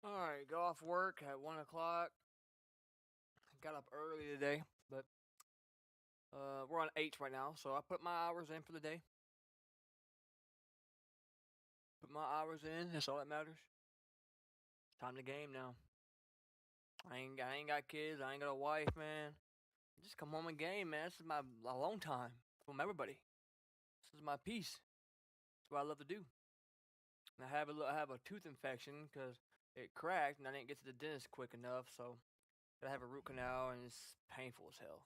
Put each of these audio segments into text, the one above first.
Alright, go off work at 1 o'clock. Got up early today, but we're on 8 right now, so I put my hours in for the day. Put my hours in, that's all that matters. Time to game now. I ain't got kids, I ain't got a wife, man. Just come home and game, man. This is my alone time from everybody. This is my peace. That's what I love to do. And I have a tooth infection because it cracked and I didn't get to the dentist quick enough, so I have a root canal and it's painful as hell.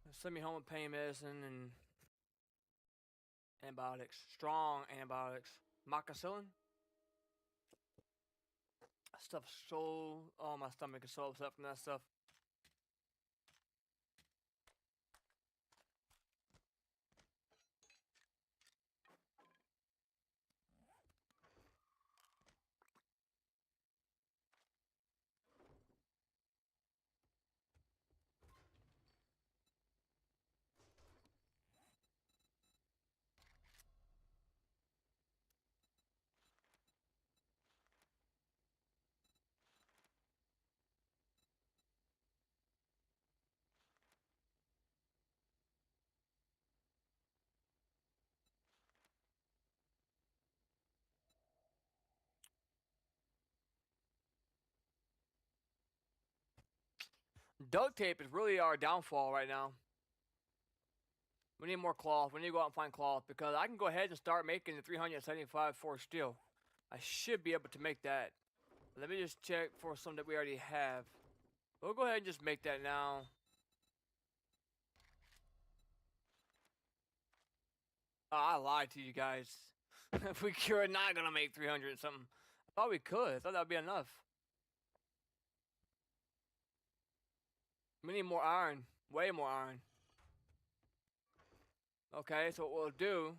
They sent me home with pain medicine and antibiotics, strong antibiotics, moxicillin. Stuff so, oh, my stomach is so upset from that stuff. Duct tape is really our downfall right now. We need more cloth. We need to go out and find cloth because I can go ahead and start making the 375 for steel. I should be able to make that. Let me just check for some that we already have. We'll go ahead and just make that now. Oh, I lied to you guys. We're not gonna make 300 and something. I thought we could. I thought that would be enough. We need more iron. Way more iron. Okay, so what we'll do.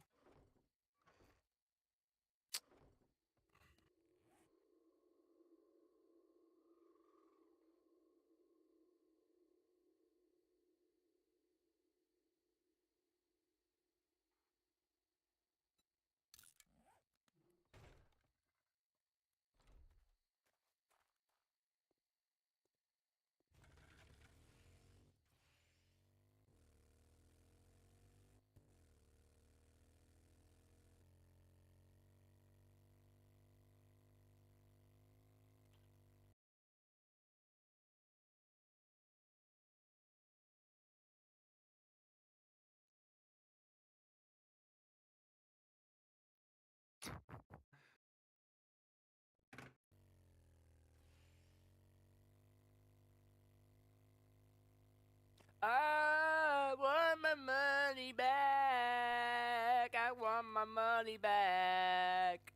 I want my money back. I want my money back.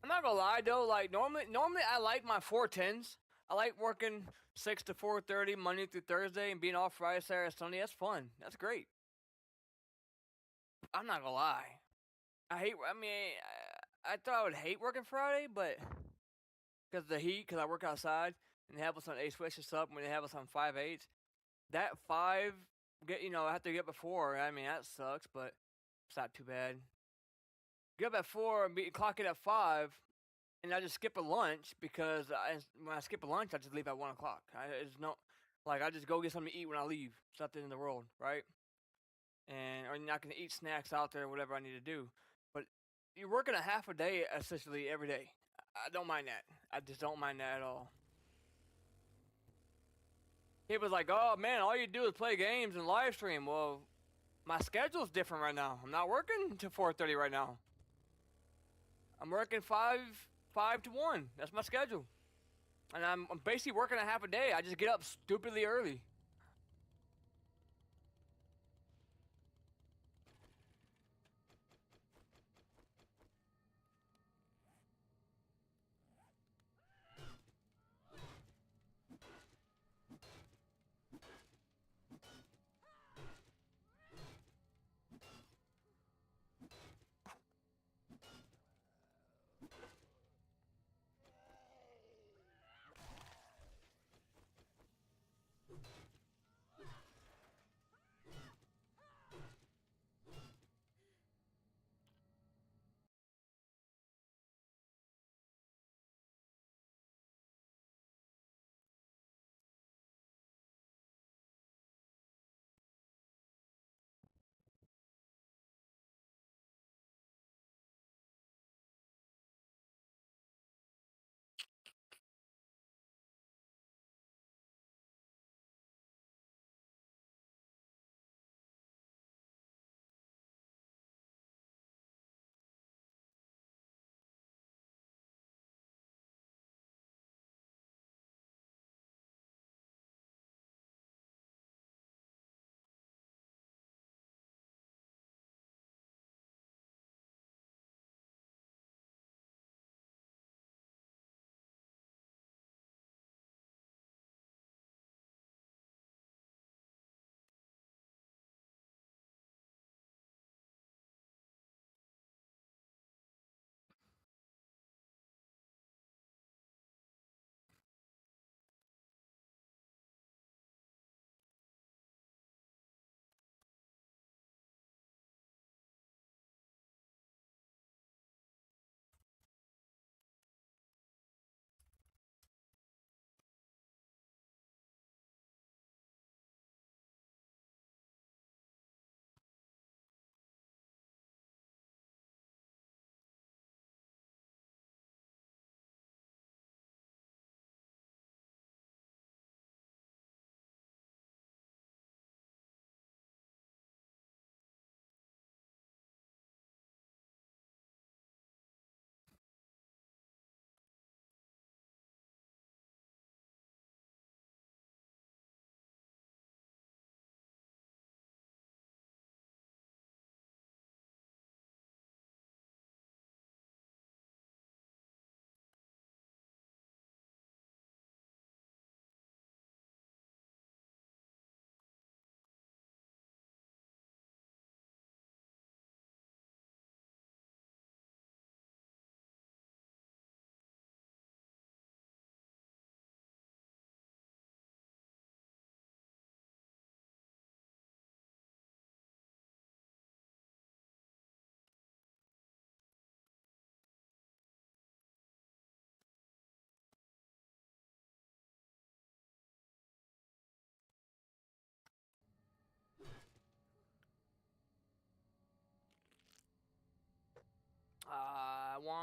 I'm not gonna lie though, like normally I like my 410s. I like working 6 to 4:30 Monday through Thursday and being off Friday, Saturday, Sunday. That's fun. That's great. I'm not gonna lie. I mean, I thought I would hate working Friday, but because of the heat, because I work outside and they have us on 8 switches up when they have us on 5/8. That 5, I have to get before. I mean, that sucks, but it's not too bad. Get up at 4 and clock it at 5, and I just skip a lunch because when I skip a lunch, I just leave at 1 o'clock. It's no, like, I just go get something to eat when I leave. It's nothing in the world, right? And or you're not gonna eat snacks out there or whatever I need to do. But you're working a half a day essentially every day. I don't mind that. I just don't mind that at all. He was like, "Oh man, all you do is play games and live stream." Well, my schedule's different right now. I'm not working until 4:30 right now. I'm working 5 to 1. That's my schedule, and I'm basically working a half a day. I just get up stupidly early.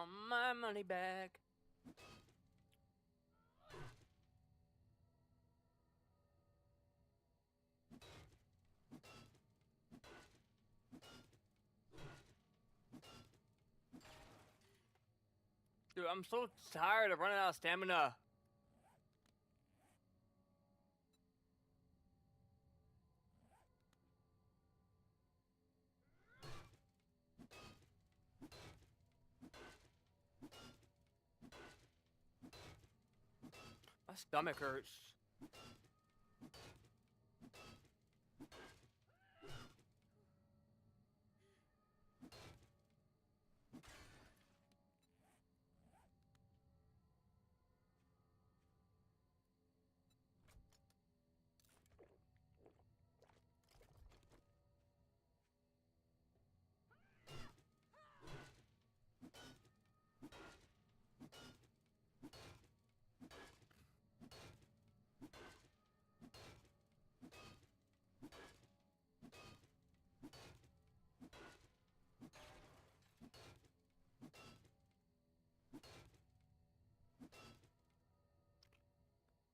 want my money back. Dude, I'm so tired of running out of stamina. My stomach hurts.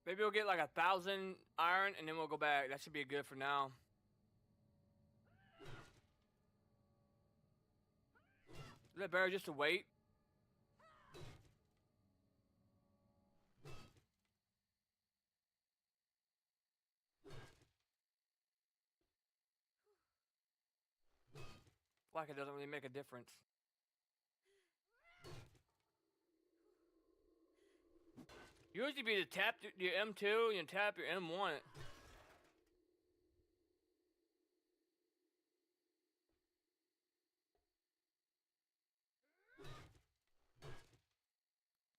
Maybe we'll get like 1,000 iron and then we'll go back. That should be good for now. Is it better just to wait? Like it doesn't really make a difference. Usually be to tap your M2 and tap your M1.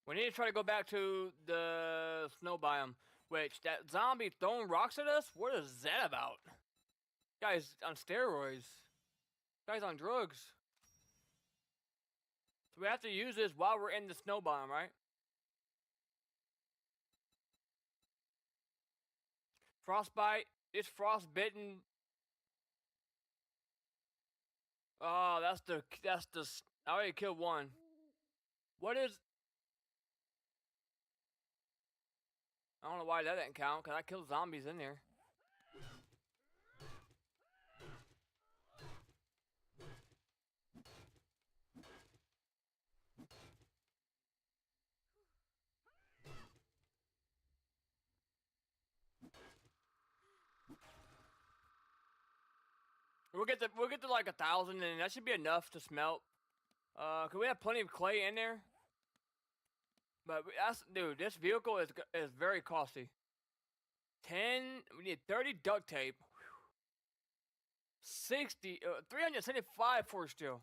We need to try to go back to the snow biome. Which, that zombie throwing rocks at us? What is that about? Guy's on steroids. Guy's on drugs. So we have to use this while we're in the snow biome, right? Frostbite. It's frostbitten. Oh, that's the. I already killed one. What is. I don't know why that didn't count, because I killed zombies in there. We'll get to like 1,000, and that should be enough to smelt. Cause we have plenty of clay in there. But that's, dude, this vehicle is very costly. 10. We need 30 duct tape. 60. 375 for steel.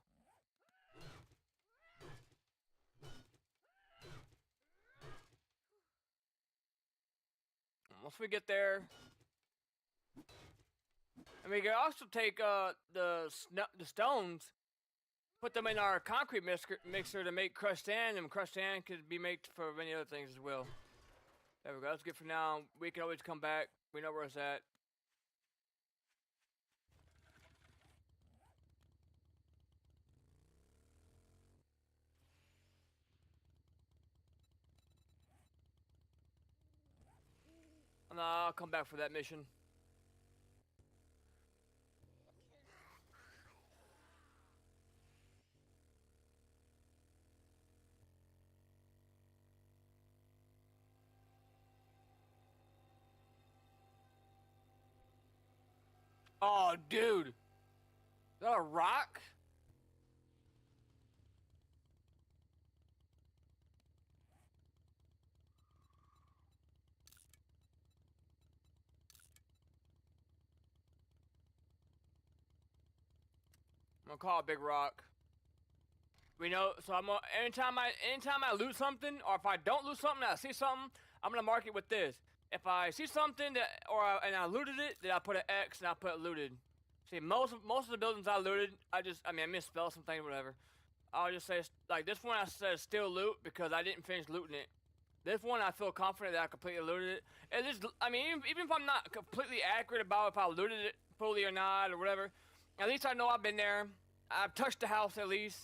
Once we get there, and we can also take the stones, put them in our concrete mixer to make crushed sand, and crushed sand could be made for many other things as well. There we go. That's good for now. We can always come back. We know where it's at. And I'll come back for that mission. Oh, dude. Is that a rock? I'm gonna call it Big Rock. We know, so I'm gonna, anytime I loot something, or if I don't loot something, I see something, I'm gonna mark it with this. If I see something that, and I looted it, then I put an X and I put looted. See, most of the buildings I looted, I misspelled some things, whatever. I'll just say, like this one I said still loot because I didn't finish looting it. This one I feel confident that I completely looted it. And this, even if I'm not completely accurate about if I looted it fully or not or whatever, at least I know I've been there. I've touched the house at least.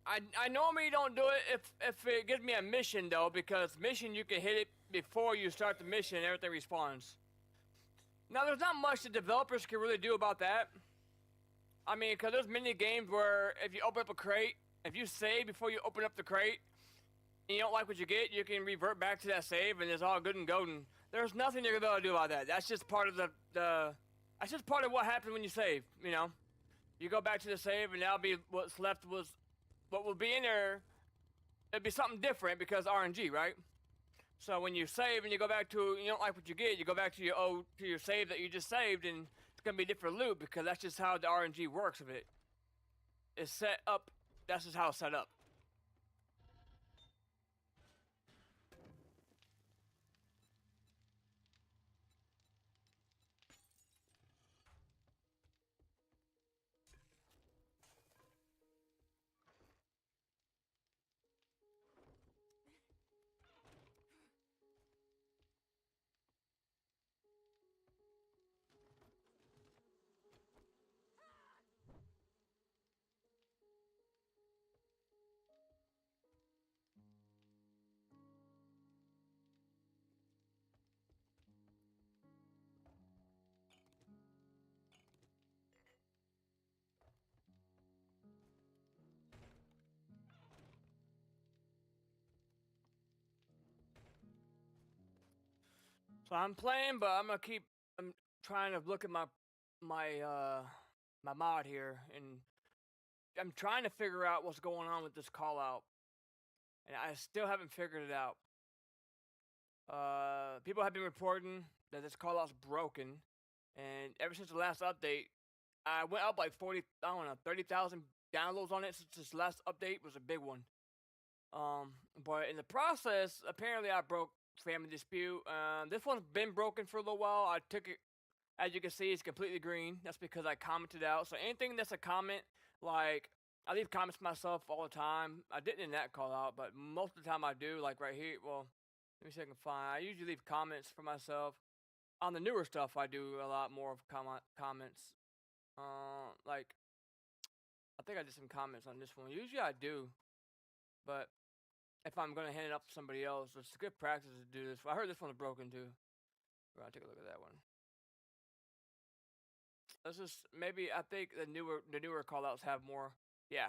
I normally don't do it if it gives me a mission though, because mission you can hit it before you start the mission and everything respawns. Now there's not much the developers can really do about that. I mean, because there's many games where if you open up a crate, if you save before you open up the crate, and you don't like what you get, you can revert back to that save and it's all good and golden. There's nothing you're gonna be able to do about that. That's just part of the that's just part of what happens when you save, you know? You go back to the save and that'll be what's left was what will be in there. It'd be something different because RNG, right? So when you save and you go back to, you don't like what you get, you go back to your save that you just saved, and it's gonna be different loot because that's just how the RNG works of it. It's set up. That's just how it's set up. So I'm playing, but I'm gonna keep. I'm trying to look at my mod here, and I'm trying to figure out what's going on with this call out, and I still haven't figured it out. People have been reporting that this call out's broken, and ever since the last update, I went up like 40, I don't know, 30,000 downloads on it since this last update was a big one. But in the process, apparently I broke Family Dispute. This one's been broken for a little while. I took it, as you can see, it's completely green. That's because I commented out. So anything that's a comment, like, I leave comments myself all the time. I didn't in that call out, but most of the time I do, like right here. Well, let me see if I can find. I usually leave comments for myself. On the newer stuff, I do a lot more of comments. Like, I think I did some comments on this one. Usually I do, but if I'm gonna hand it up to somebody else, it's good practice to do this. I heard this one's broken too. I'll take a look at that one. This is maybe I think the newer callouts have more. Yeah.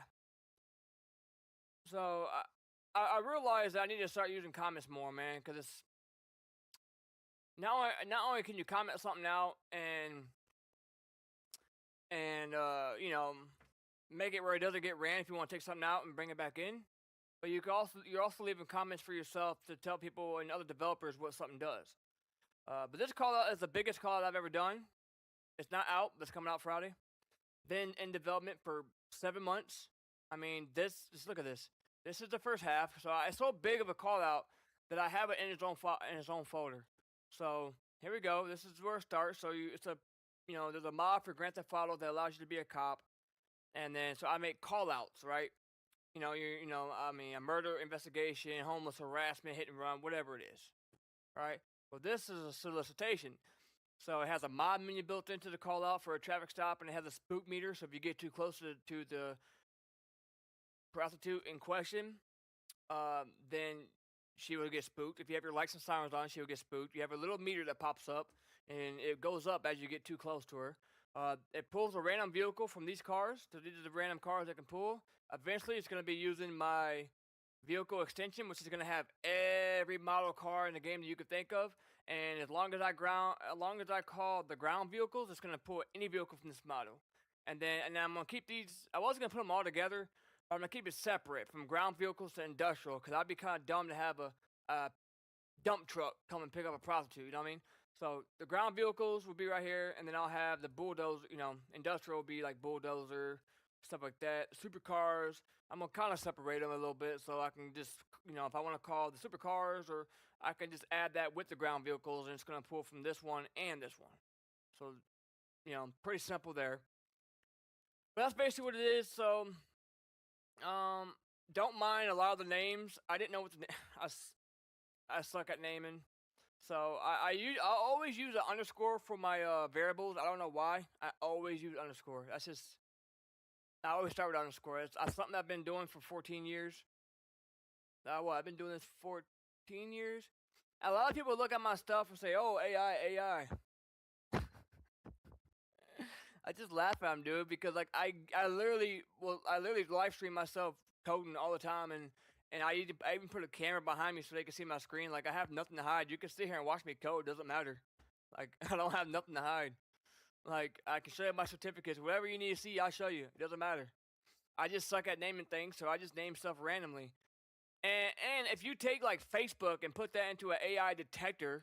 So I realized I need to start using comments more, man, because it's not only can you comment something out and you know, make it where it doesn't get ran if you want to take something out and bring it back in, but you're also leaving comments for yourself to tell people and other developers what something does. But this call out is the biggest call out I've ever done. It's not out. That's coming out Friday. Been in development for 7 months. I mean, just look at this. This is the first half. So it's so big of a call out that I have it in its own folder. So here we go. This is where it starts. So there's a mod for Grand Theft Auto that allows you to be a cop, and then so I make call outs, right? I mean, a murder investigation, homeless harassment, hit and run, whatever it is, right? Well, this is a solicitation. So it has a mod menu built into the call out for a traffic stop, and it has a spook meter. So if you get too close to the prostitute in question, then she will get spooked. If you have your lights and sirens on, she will get spooked. You have a little meter that pops up, and it goes up as you get too close to her. It pulls a random vehicle from these cars. So these are the random cars it can pull. Eventually, it's going to be using my vehicle extension, which is going to have every model car in the game that you could think of. And as long as I call the ground vehicles, it's going to pull any vehicle from this model. And I'm going to keep these. I wasn't going to put them all together, but I'm going to keep it separate from ground vehicles to industrial, because I'd be kind of dumb to have a dump truck come and pick up a prostitute. You know what I mean? So the ground vehicles will be right here, and then I'll have the bulldozer. Industrial will be like bulldozer, stuff like that. Supercars, I'm gonna kind of separate them a little bit, so I can just, if I want to call the supercars, or I can just add that with the ground vehicles, and it's gonna pull from this one and this one. So, pretty simple there. But that's basically what it is. So, don't mind a lot of the names. I didn't know what I suck at naming. So I always use an underscore for my variables. I don't know why. I always use underscore. That's just I always start with underscore. It's something I've been doing for 14 years. I've been doing this for 14 years. A lot of people look at my stuff and say, "Oh, AI, AI." I just laugh at them, dude, because like I literally live stream myself coding all the time, and I even put a camera behind me so they can see my screen. Like I have nothing to hide. You can sit here and watch me code. Doesn't matter. Like I don't have nothing to hide. Like I can show you my certificates. Whatever you need to see, I'll show you. It doesn't matter. I just suck at naming things, so I just name stuff randomly. And if you take like Facebook and put that into an AI detector,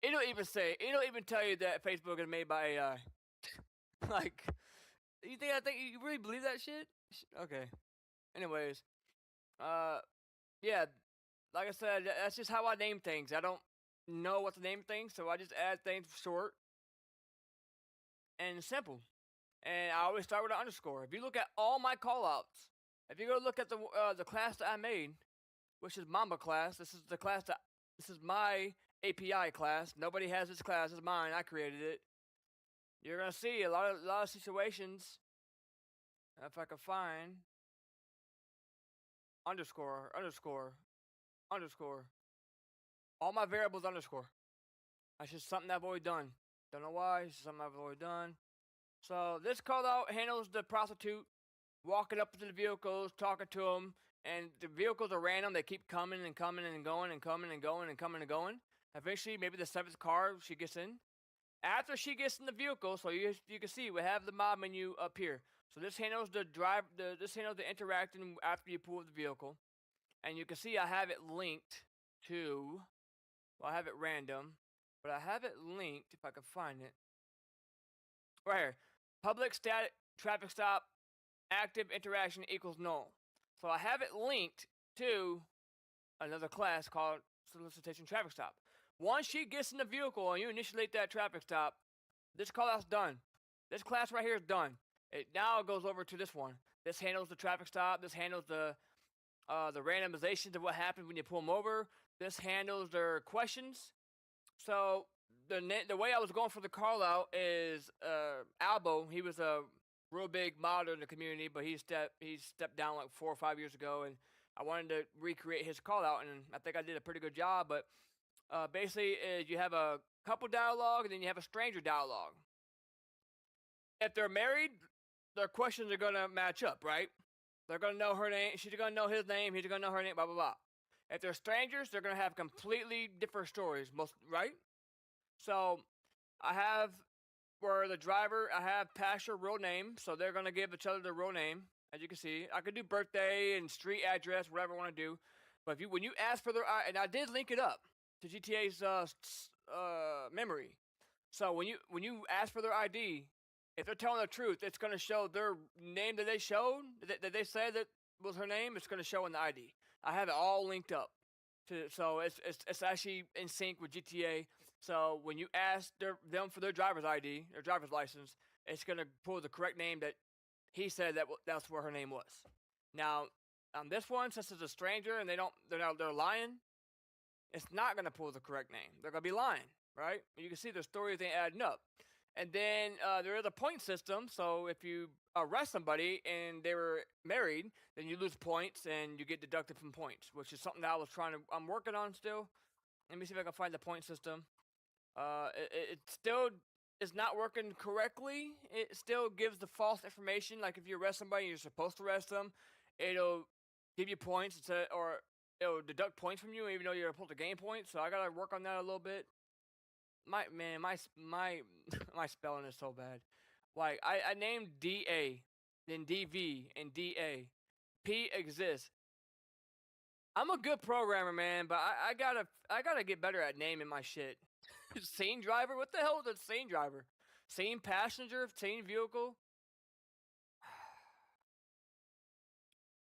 it'll even tell you that Facebook is made by AI. Like, I think you really believe that shit? Okay. Anyways, uh, yeah, like I said, that's just how I name things. I don't know what to name things, so I just add things short and simple. And I always start with an underscore. If you look at all my callouts, if you go look at the class that I made, which is Mamba class, this is my API class. Nobody has this class. It's mine. I created it. You're gonna see a lot of situations. If I can find underscore, underscore, underscore. All my variables underscore. That's just something I've always done. Don't know why. It's something I've always done. So this call out handles the prostitute walking up to the vehicles, talking to them, and the vehicles are random. They keep coming and coming and going and coming and going and coming and going. Eventually, maybe the seventh car she gets in. After she gets in the vehicle, so you can see we have the mob menu up here. So this handles the this handles the interacting after you pull the vehicle, and you can see I have it linked to. Well, I have it random, but I have it linked if I can find it. Right here, public static traffic stop active interaction equals null. So I have it linked to another class called solicitation traffic stop. Once she gets in the vehicle and you initiate that traffic stop, this callout's done. This class right here is done. It now goes over to this one. This handles the traffic stop. This handles the randomizations of what happens when you pull them over. This handles their questions. So the way I was going for the call out is Albo. He was a real big modder in the community, but he stepped down like 4 or 5 years ago, and I wanted to recreate his call out, and I think I did a pretty good job. But basically, you have a couple dialogue, and then you have a stranger dialogue. If they're married, their questions are gonna match up, right? They're gonna know her name. She's gonna know his name. He's gonna know her name. Blah blah blah. If they're strangers, they're gonna have completely different stories. Right? So I have for the driver, I have pastor real name, so they're gonna give each other their real name. As you can see, I could do birthday and street address, whatever I want to do. But when you ask for their, and I did link it up to GTA's memory. So when you ask for their ID, if they're telling the truth, it's gonna show their name that they showed that they said that was her name. It's gonna show in the ID. I have it all linked up. So it's actually in sync with GTA. So when you ask them for their driver's ID, their driver's license, it's gonna pull the correct name that he said that's where her name was. Now on this one, since it's a stranger and they're lying, it's not gonna pull the correct name. They're gonna be lying, right? You can see their stories ain't adding up. And then there is a point system. So if you arrest somebody and they were married, then you lose points and you get deducted from points, which is something that I'm working on still. Let me see if I can find the point system. It still is not working correctly. It still gives the false information. Like if you arrest somebody, you're supposed to arrest them. It'll give you points or it'll deduct points from you, even though you're supposed to gain points. So I gotta work on that a little bit. My my spelling is so bad. Like I named DA, then DV and DA. P exists. I'm a good programmer, man, but I gotta get better at naming my shit. Scene driver? What the hell is a scene driver? Scene passenger? Scene vehicle?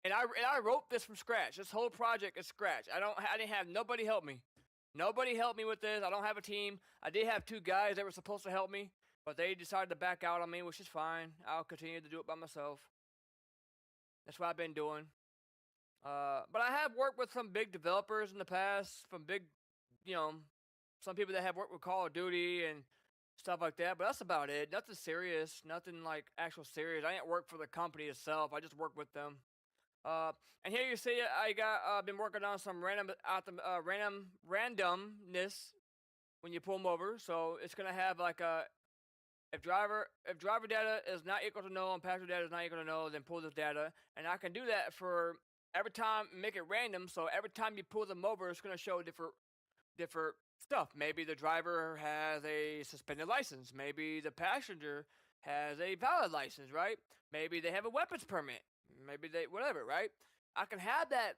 And I wrote this from scratch. This whole project is scratch. I didn't have nobody help me. Nobody helped me with this. I don't have a team. I did have 2 guys that were supposed to help me, but they decided to back out on me, which is fine. I'll continue to do it by myself. That's what I've been doing. But I have worked with some big developers in the past, some people that have worked with Call of Duty and stuff like that. But that's about it. Nothing serious. Nothing like actual serious. I didn't work for the company itself. I just work with them. Uh, and here you see I got been working on some randomness when you pull them over. So it's gonna have like a if driver data is not equal to null and passenger data is not equal to null, then pull this data, and I can do that for every time, make it random. So every time you pull them over, it's gonna show different stuff. Maybe the driver has a suspended license. Maybe the passenger has a valid license, right? Maybe they have a weapons permit. Maybe they whatever, right? I can have that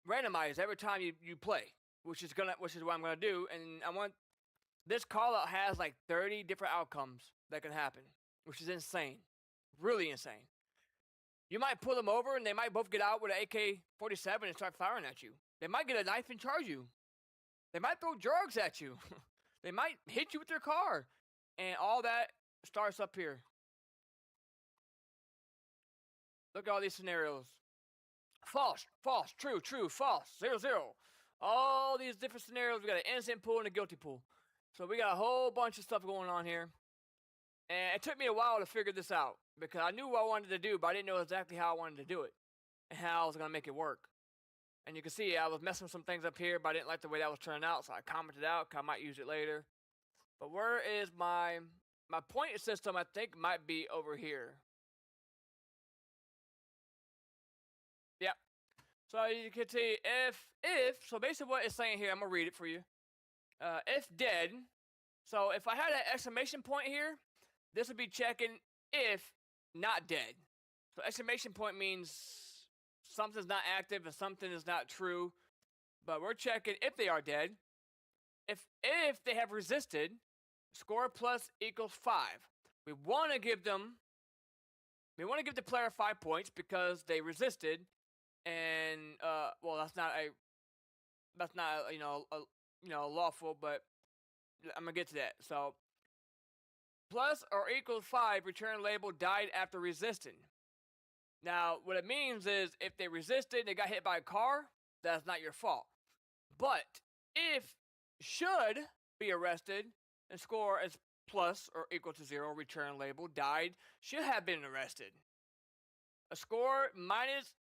randomized every time you play, which is what I'm gonna do. And I want this call out has like 30 different outcomes that can happen, which is insane, really insane. You might pull them over and they might both get out with an AK-47 and start firing at you. They might get a knife and charge you. They might throw drugs at you. They might hit you with their car. And all that starts up here. Look at all these scenarios. False, false, true, true, false, 0, 0. All these different scenarios. We got an innocent pool and a guilty pool. So we got a whole bunch of stuff going on here. And it took me a while to figure this out because I knew what I wanted to do, but I didn't know exactly how I wanted to do it and how I was going to make it work. And you can see I was messing some things up here, but I didn't like the way that was turning out, so I commented out. I might use it later. But where is my point system? I think might be over here. Yep. So you can see if so basically what it's saying here, I'm gonna read it for you. If dead. So if I had an exclamation point here, this would be checking if not dead. So exclamation point means something's not active and something is not true, but we're checking if they are dead. If they have resisted, score plus equals 5. We want to give the player 5 points because they resisted, and well, that's not lawful, but I'm gonna get to that. So plus or equals 5, return label died after resisting. Now, what it means is if they resisted, they got hit by a car, that's not your fault. But if should be arrested and score as plus or equal to 0, return label died, should have been arrested. A score minus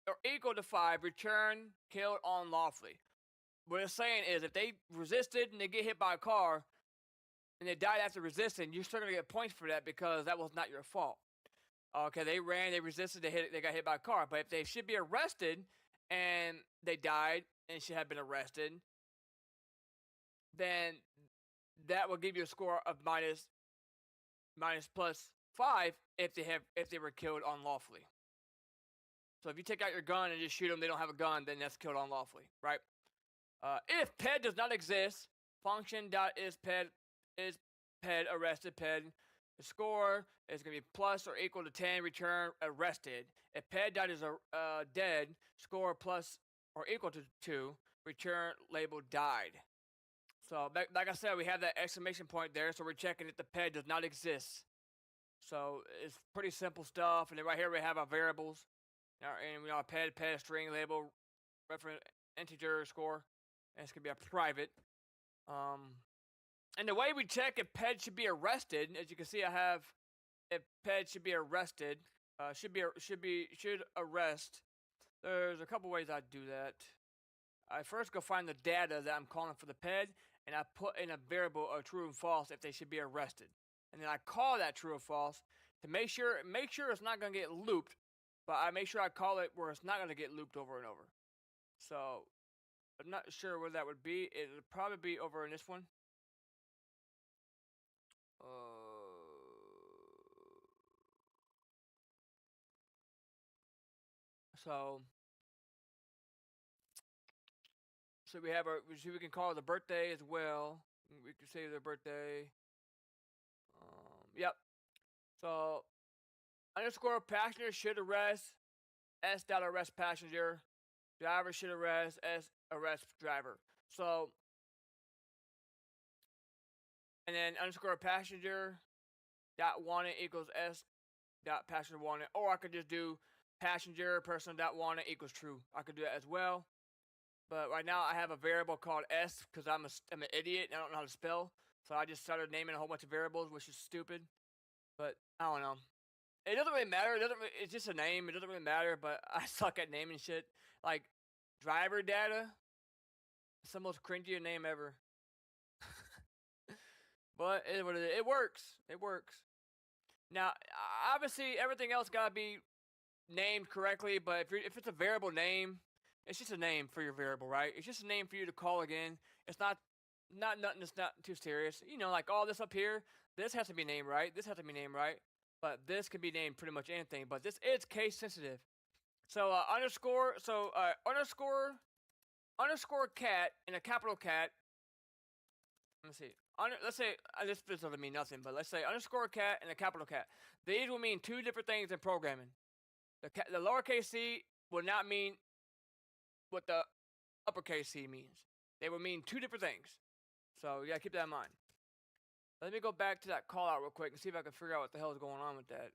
or equal to 5, return killed unlawfully. What it's saying is if they resisted and they get hit by a car and they died after resisting, you're still going to get points for that because that was not your fault. Okay, they ran, they resisted, they got hit by a car. But if they should be arrested and they died and should have been arrested, then that will give you a score of minus plus 5 if they were killed unlawfully. So if you take out your gun and just shoot them, they don't have a gun, then that's killed unlawfully, right? If PED does not exist, function.isPed is PED arrested PED. The score is going to be plus or equal to 10, return arrested. If PED is dead, score plus or equal to 2, return label died. So like I said, we have that exclamation point there, so we're checking if the PED does not exist. So it's pretty simple stuff. And then right here we have our variables. And we know PED, string, label, reference, integer, score. And it's going to be a private. And the way we check if PED should be arrested, as you can see, I have if PED should be arrested, should arrest. There's a couple ways I do that. I first go find the data that I'm calling for the PED, and I put in a variable of true and false if they should be arrested, and then I call that true or false to make sure it's not going to get looped, but I make sure I call it where it's not going to get looped over and over. So I'm not sure where that would be. It'll probably be over in this one. So we can call it the birthday as well. We can say their birthday. Yep. So underscore passenger should arrest s dot arrest passenger. Driver should arrest s arrest driver. So and then underscore passenger dot wanted equals s dot passenger wanted, or I could just do passenger person dot wanted equals true. I could do that as well. But right now I have a variable called s because I'm an idiot and I don't know how to spell. So I just started naming a whole bunch of variables, which is stupid. But I don't know. It doesn't really matter. It's just a name. It doesn't really matter. But I suck at naming shit. Like driver data. It's the most cringy name ever. But it is what it is. It works. It works. Now, obviously, everything else gotta be named correctly. But if it's a variable name, it's just a name for your variable, right? It's just a name for you to call again. It's not nothing that's not too serious. You know, like all this up here, this has to be named right. This has to be named right. But this can be named pretty much anything. But this is case sensitive. So underscore. So underscore cat and a capital cat. Let's see. Let's say this doesn't mean nothing, but let's say underscore cat and a capital cat. These will mean two different things in programming. The lowercase c will not mean what the uppercase c means. They will mean two different things. So you gotta keep that in mind. Let me go back to that call out real quick and see if I can figure out what the hell is going on with that.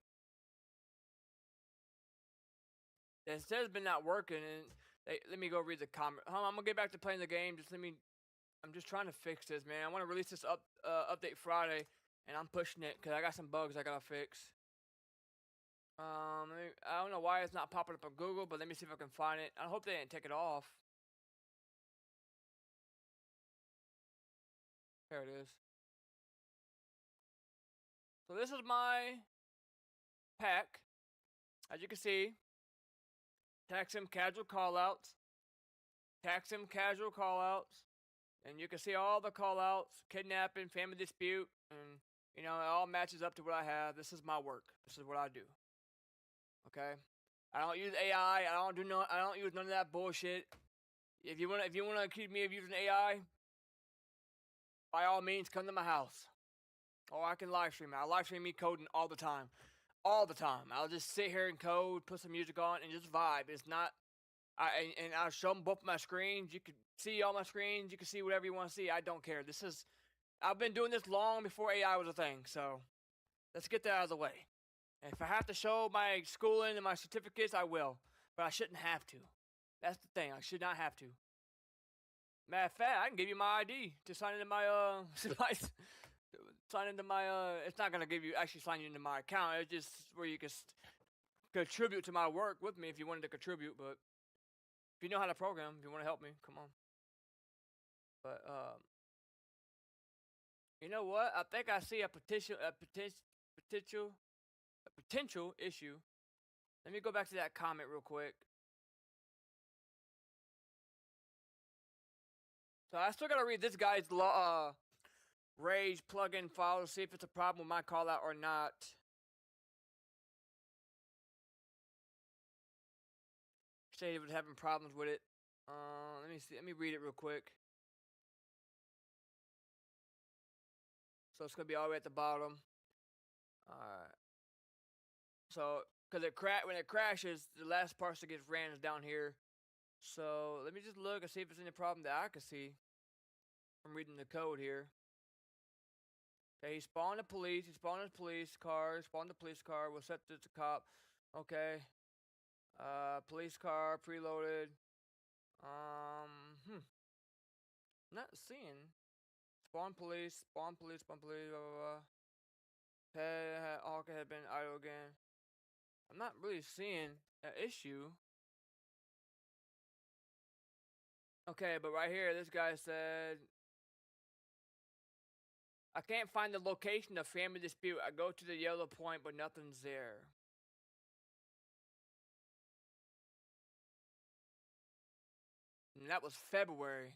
It says it's been not working, and let me go read the comment. I'm gonna get back to playing the game. I'm just trying to fix this, man. I want to release this update Friday, and I'm pushing it because I got some bugs I gotta fix. I don't know why it's not popping up on Google, but let me see if I can find it. I hope they didn't take it off. There it is. So this is my pack. As you can see, Taxim casual callouts, Taxim casual callouts, and you can see all the callouts, kidnapping, family dispute, and you know it all matches up to what I have. This is my work. This is what I do. Okay, I don't use AI. I don't use none of that bullshit. If you wanna accuse me of using AI, by all means, come to my house. Or I can live stream it. I live stream me coding all the time. All the time. I'll just sit here and code, put some music on, and just vibe. It's not. And I'll show them both my screens. You can see all my screens. You can see whatever you want to see. I don't care. I've been doing this long before AI was a thing. So let's get that out of the way. And if I have to show my schooling and my certificates, I will. But I shouldn't have to. That's the thing. I should not have to. Matter of fact, I can give you my ID to sign into my sign into my it's not gonna give you actually sign you into my account. It's just where you can contribute to my work with me if you wanted to contribute. But if you know how to program, if you want to help me, come on. But you know what? I think I see a potential issue. Let me go back to that comment real quick. So I still gotta read this guy's Rage plugin file to see if it's a problem with my call out or not. Say he was having problems with it. Let me see. Let me read it real quick. So it's gonna be all the way at the bottom. Alright. So, because when it crashes, the last parts that gets ran is down here. So let me just look and see if there's any problem that I can see from reading the code here. Okay, he spawned a police. He spawned a police car. Spawned a police car. We'll set this to cop. Okay. Police car preloaded. Not seeing. Spawn police. Spawn police. Spawn police. Blah blah blah. Hawker had been idle again. I'm not really seeing an issue. Okay, but right here, this guy said, I can't find the location of family dispute. I go to the yellow point, but nothing's there. And that was February.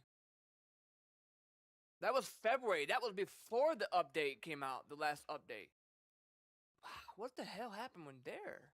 That was February. That was before the update came out, the last update. What the hell happened when there?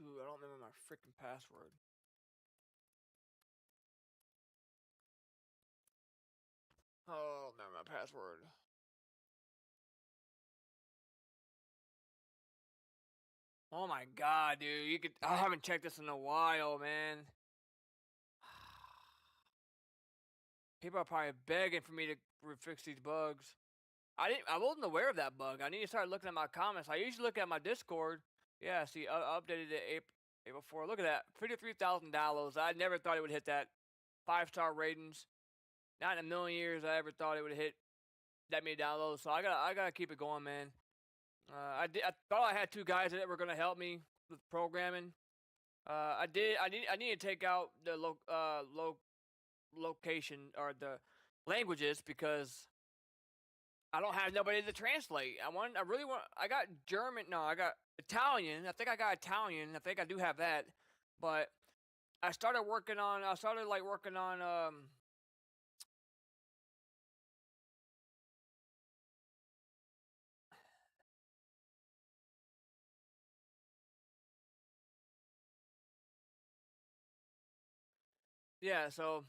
Shoot, I don't remember my freaking password. Oh, I don't remember my password. Oh my god, dude! I haven't checked this in a while, man. People are probably begging for me to fix these bugs. I wasn't aware of that bug. I need to start looking at my comments. I usually look at my Discord. Yeah, see, I updated it April 4. Look at that, $53,000 downloads. I never thought it would hit that. 5-star ratings. Not in a million years I ever thought it would hit that many downloads. So I gotta keep it going, man. I thought I had two guys that were gonna help me with programming. I need to take out the location or the languages because I don't have nobody to translate. I really want. I got German. No, I got Italian. I think I got Italian. I think I do have that. But I started working on. I started like working on. Yeah. So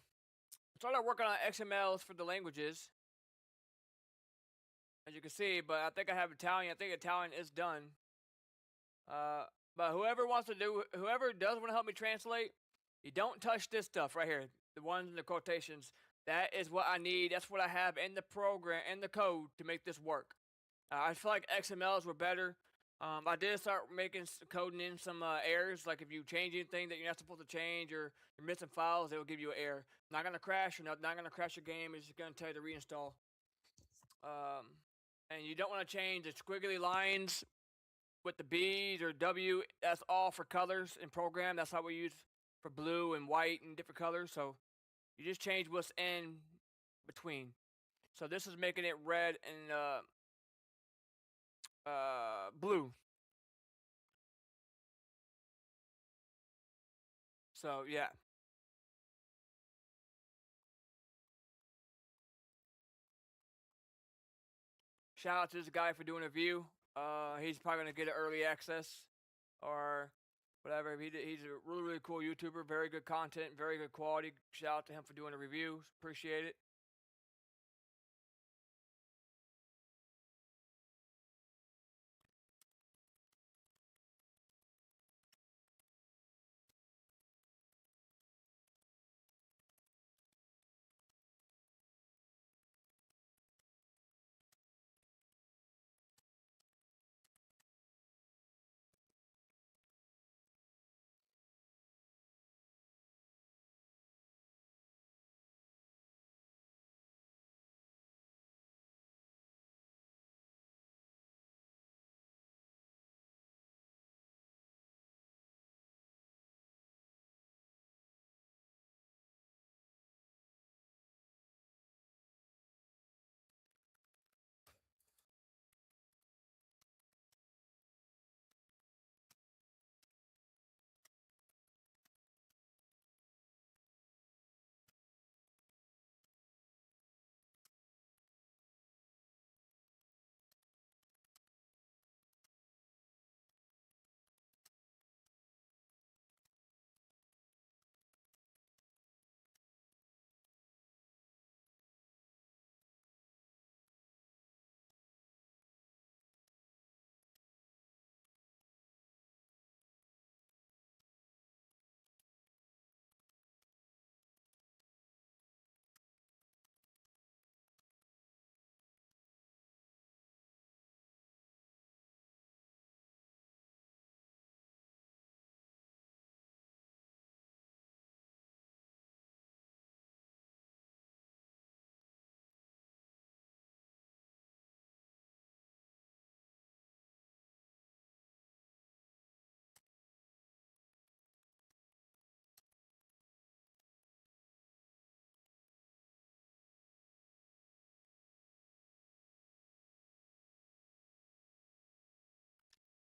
I started working on XMLs for the languages, as you can see. But I think I have Italian. I think Italian is done. Uh, but whoever does want to help me translate, you don't touch this stuff right here. The ones in the quotations. That is what I need. That's what I have in the program and the code to make this work. I feel like XMLs were better. I did start coding in some errors, like if you change anything that you're not supposed to change or you're missing files, it will give you an error. Not gonna crash or not gonna crash your game. It's just gonna tell you to reinstall. Um, and you don't want to change the squiggly lines with the B's or W. That's all for colors in program. That's how we use for blue and white and different colors. So you just change what's in between. So this is making it red and blue. So yeah. Shout out to this guy for doing a review. He's probably gonna get an early access or whatever. He's a really really cool YouTuber. Very good content, very good quality. Shout out to him for doing a review. Appreciate it.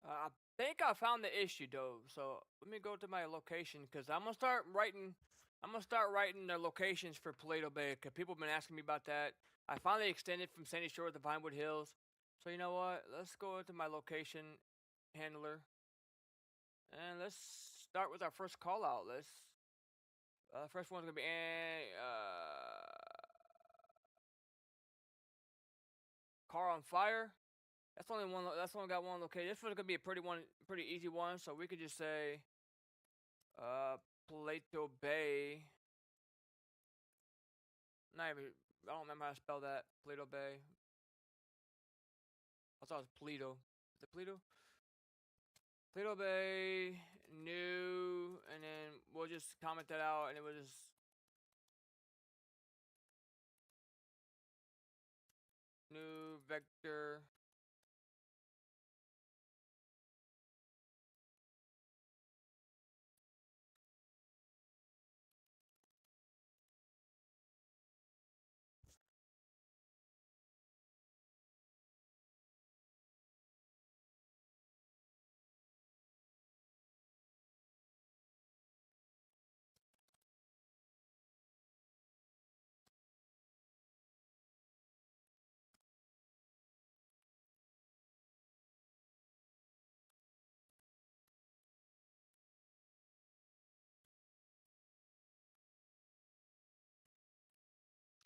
I think I found the issue though. So let me go to my location because I'm gonna start writing. I'm gonna start writing the locations for Paleto Bay because people have been asking me about that. I finally extended from Sandy Shore to Vinewood Hills. So you know what? Let's go into my location handler. And let's start with our first call out. First one's gonna be car on fire. That's only one. That's only got one location. This one's gonna be a pretty easy one. So we could just say, Plato Bay. Not even. I don't remember how to spell that. Plato Bay. I thought it was Pleto. Is it Pleto? Pleto Bay, new, and then we'll just comment that out, and it will just new vector.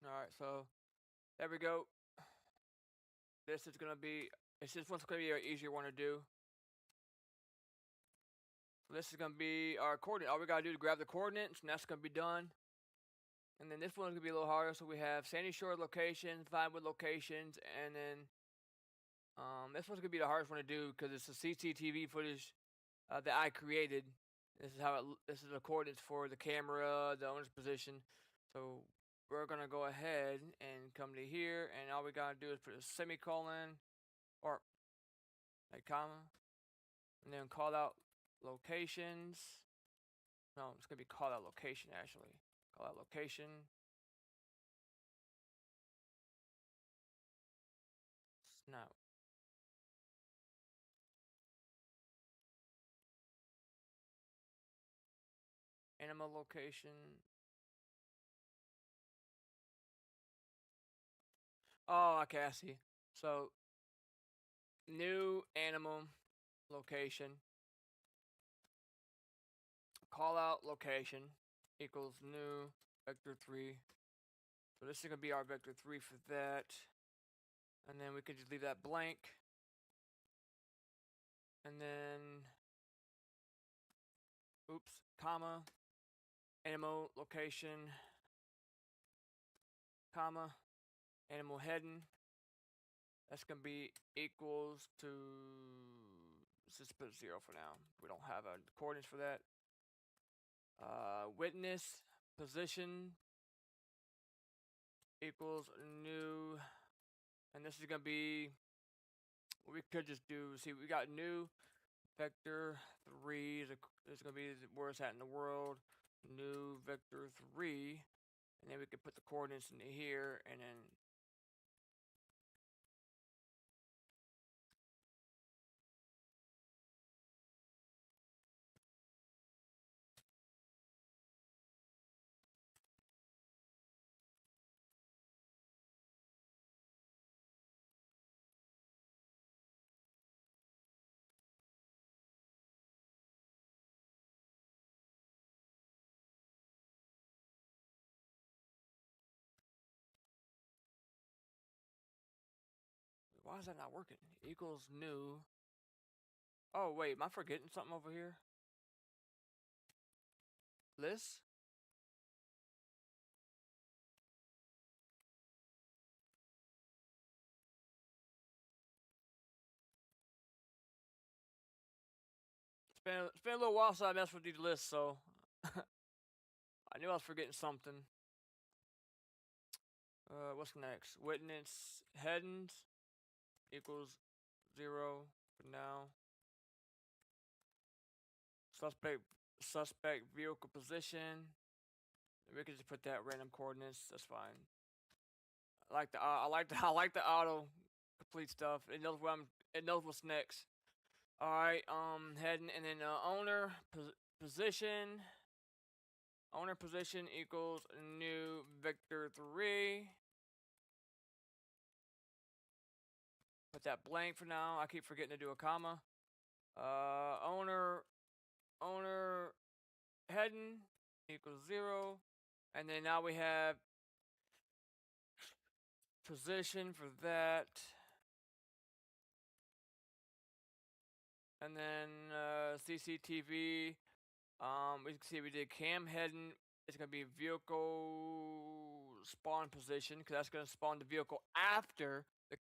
All right, so there we go. This is gonna be. This one's gonna be an easier one to do. So this is gonna be our coordinate. All we gotta do is grab the coordinates, and that's gonna be done. And then this one's gonna be a little harder. So we have Sandy Shore locations, Vinewood locations, and then this one's gonna be the hardest one to do because it's the CCTV footage that I created. This is the coordinates for the camera, the owner's position. So we're gonna go ahead and come to here, and all we gotta do is put a semicolon or a comma, and then call out locations. No, it's gonna be call out location actually. Call out location. Snap. Animal location. Oh, okay, I see. So new animal location. Call out location equals new vector 3. So this is going to be our vector 3 for that. And then we can just leave that blank. And then, oops, comma, animal location, comma, animal heading. That's going to be equals to, let's just put 0 for now. We don't have coordinates for that. Witness position equals new, and this is gonna be. We could just do. See, we got new vector 3 is gonna be where it's at in the world. New vector 3, and then we could put the coordinates into here, and then. Why is that not working? Equals new. Oh wait, am I forgetting something over here? List. It's been a little while since I messed with these lists, so I knew I was forgetting something. What's next? Witness headings equals 0 for now. Suspect vehicle position. We can just put that random coordinates. That's fine. I like the auto complete stuff. It knows It knows what's next. All right. Heading and then position. Owner position equals new vector 3. Put that blank for now. I keep forgetting to do a comma. Owner owner heading equals 0. And then now we have position for that. And then CCTV. We can see we did cam heading. It's gonna be vehicle spawn position because that's gonna spawn the vehicle after the.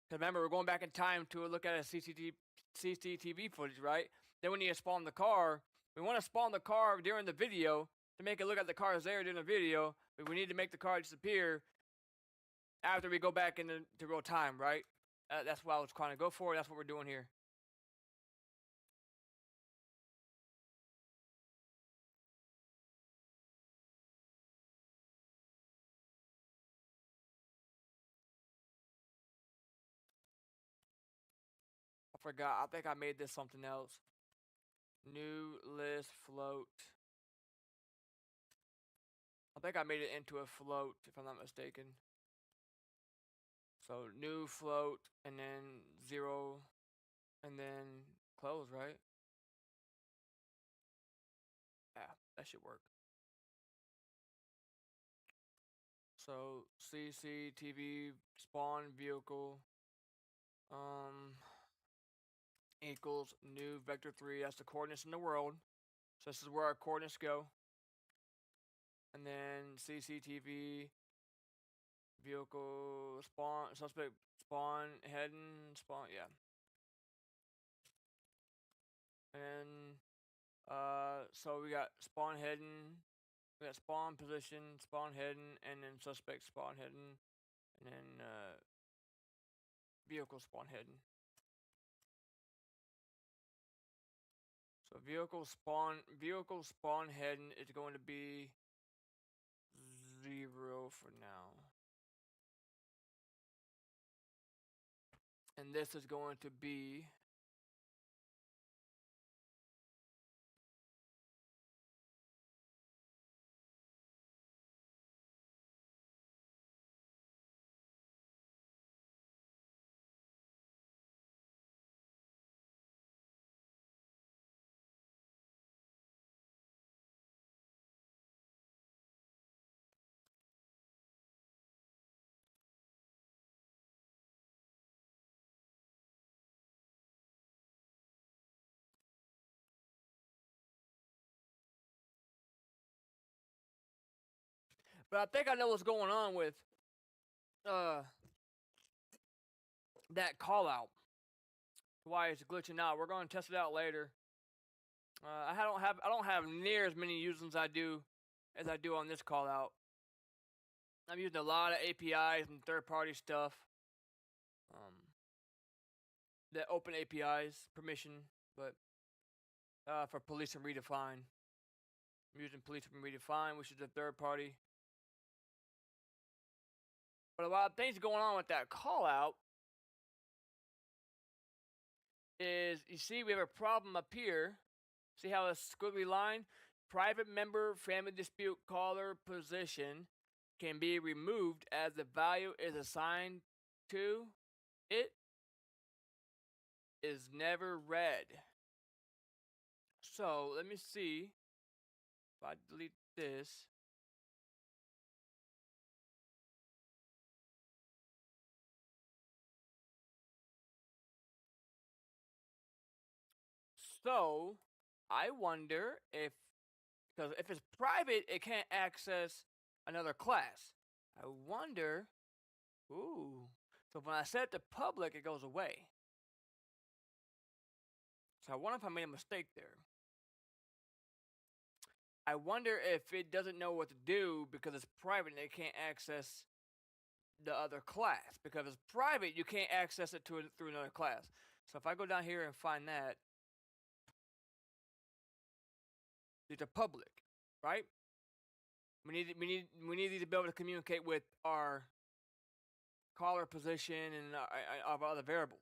Cause remember, we're going back in time to look at a CCTV footage, right? Then we need to spawn the car. We want to spawn the car during the video to make it look like the car is there during the video. But we need to make the car disappear after we go back into real time, right? That's what I was trying to go for. That's what we're doing here. I forgot. I think I made this something else. New list float. I think I made it into a float, if I'm not mistaken. So new float, and then 0, and then close, right? Yeah, that should work. So CCTV spawn vehicle equals new vector 3. That's the coordinates in the world. So this is where our coordinates go. And then CCTV vehicle spawn suspect spawn heading spawn, yeah. And so we got spawn heading, we got spawn position, spawn heading, and then suspect spawn heading, and then vehicle spawn heading. So vehicle spawn heading is going to be 0 for now. And this is going to be but I think I know what's going on with that call out. Why it's glitching out. We're going to test it out later. I don't have near as many users as I do on this call out. I'm using a lot of APIs and third party stuff. The open APIs permission, but for police and redefine. I'm using police and redefine, which is a third party. But a lot of things going on with that call out is you see we have a problem up here. See how it's squiggly line? Private member family dispute caller position can be removed as the value is assigned to it is never read. So let me see if I delete this. So I wonder if, because if it's private, it can't access another class. I wonder. Ooh. So when I set it to public, it goes away. So I wonder if I made a mistake there. I wonder if it doesn't know what to do because it's private and it can't access the other class. Because it's private, you can't access it through another class. So if I go down here and find that, it's a public, right? We need these to be able to communicate with our caller position and of other variables.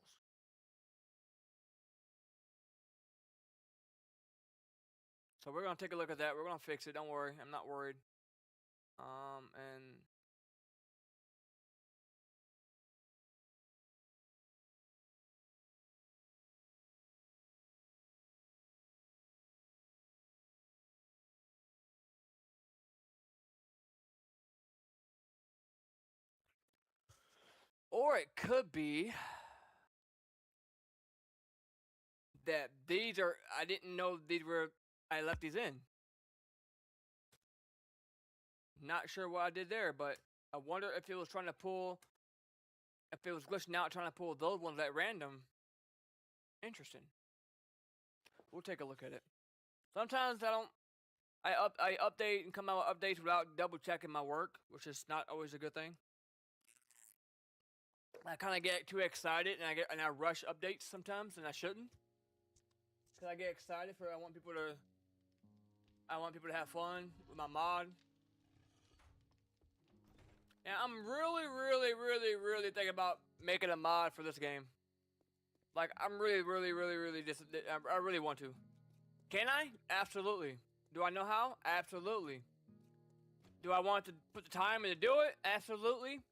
So we're gonna take a look at that. We're gonna fix it. Don't worry, I'm not worried. And Or it could be that these are, I didn't know these were, I left these in. Not sure what I did there, but I wonder if it was trying to pull, if it was glitching out trying to pull those ones at random. Interesting. We'll take a look at it. Sometimes I update and come out with updates without double checking my work, which is not always a good thing. I kind of get too excited and I rush updates sometimes, and I shouldn't. Cause I get excited for I want people to have fun with my mod. And I'm really thinking about making a mod for this game. Like I'm really just I really want to. Can I? Absolutely. Do I know how? Absolutely. Do I want to put the time in to do it? Absolutely.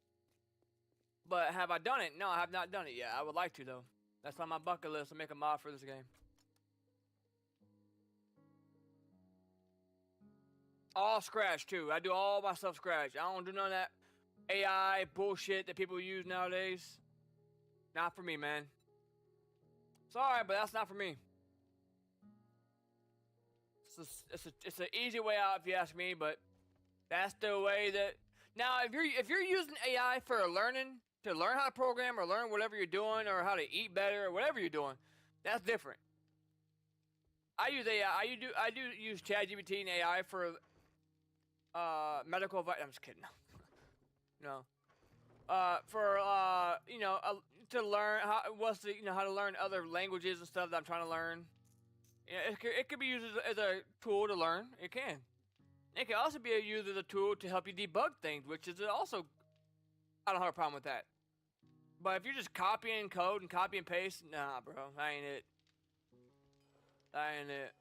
But have I done it? No, I have not done it yet. I would like to though. That's on my bucket list to make a mod for this game. All scratch too. I do all my stuff scratch. I don't do none of that AI bullshit that people use nowadays. Not for me, man. Sorry, but that's not for me. It's an easy way out if you ask me, but that's the way that. Now, if you're using AI for learning to learn how to program or learn whatever you're doing or how to eat better or whatever you're doing, that's different. I use AI. I do use ChatGPT and AI for medical advice. I'm just kidding. No. For to learn how to learn other languages and stuff that I'm trying to learn. Yeah, it could be used as a tool to learn. It can. It can also be used as a tool to help you debug things, which is also I don't have a problem with that. But if you're just copying code and copy and paste, nah, bro, that ain't it. That ain't it.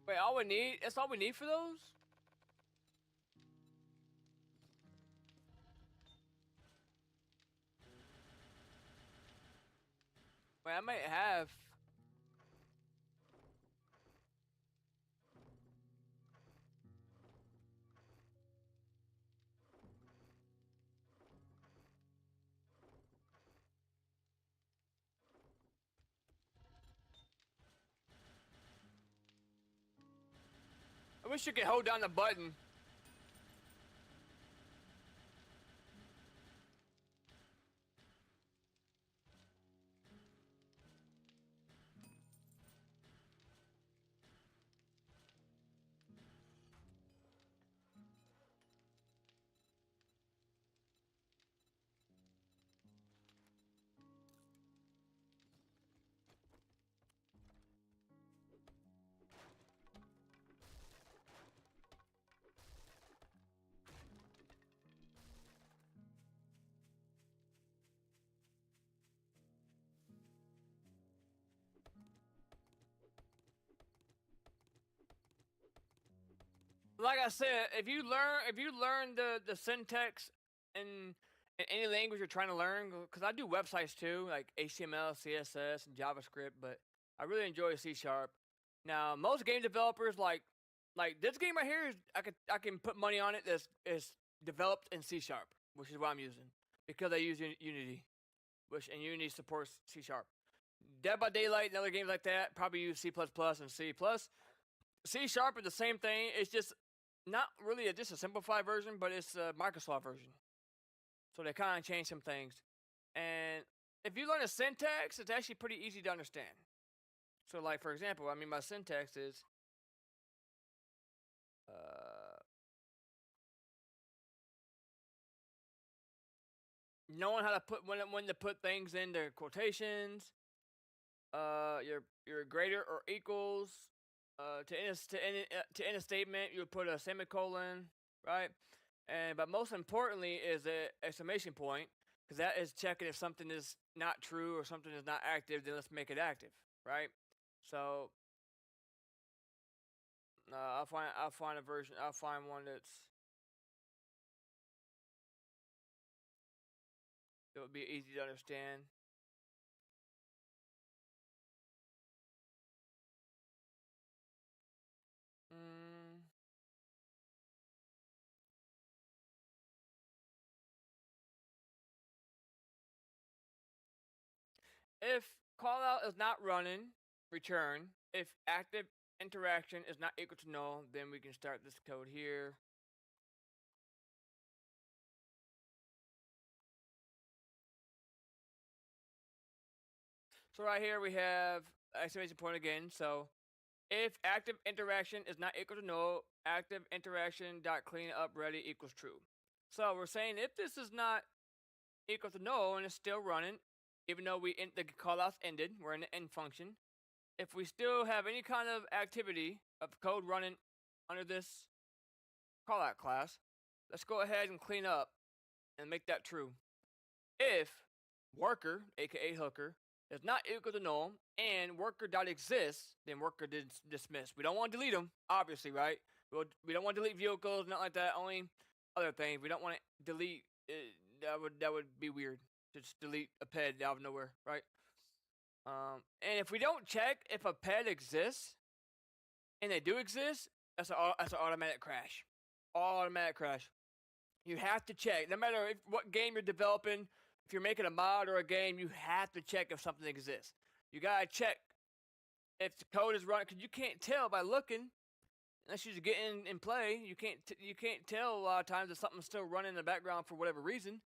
Wait, all we need? That's all we need for those? Wait, I might have. I wish you could hold down the button. Like I said, if you learn the syntax in any language you're trying to learn, because I do websites too, like HTML, CSS, and JavaScript, but I really enjoy C Sharp. Now, most game developers like this game right here is I can put money on it. That's is developed in C Sharp, which is what I'm using because I use Unity, which and Unity supports C Sharp. Dead by Daylight and other games like that probably use C++ and C++. C Sharp is the same thing. It's just not really just a simplified version, but it's a Microsoft version. So they kind of changed some things. And if you learn a syntax, it's actually pretty easy to understand. So, like for example, I mean, my syntax is knowing how to put when to put things into quotations. Your greater or equals. To end a statement, you put a semicolon, right? And but most importantly is the exclamation point, because that is checking if something is not true or something is not active. Then let's make it active, right? So I'll find a version. I'll find one that would be easy to understand. If callout is not running, return. If active interaction is not equal to null, then we can start this code here. So right here we have exclamation point again. So if active interaction is not equal to null, active interaction dot clean up ready equals true. So we're saying if this is not equal to null and it's still running, even though the callouts ended, we're in the end function. If we still have any kind of activity of code running under this callout class, let's go ahead and clean up and make that true. If worker, aka hooker, is not equal to null and worker.exists, then worker dismiss. We don't want to delete them, obviously, right? We don't want to delete vehicles, not like that. Only other things. We don't want to delete. That would be weird. To just delete a ped out of nowhere, right? And if we don't check if a ped exists, and they do exist, that's an automatic crash. Automatic crash. You have to check, no matter what game you're developing. If you're making a mod or a game, you have to check if something exists. You gotta check if the code is running, because you can't tell by looking unless you just get in and play. You can't tell a lot of times if something's still running in the background for whatever reason,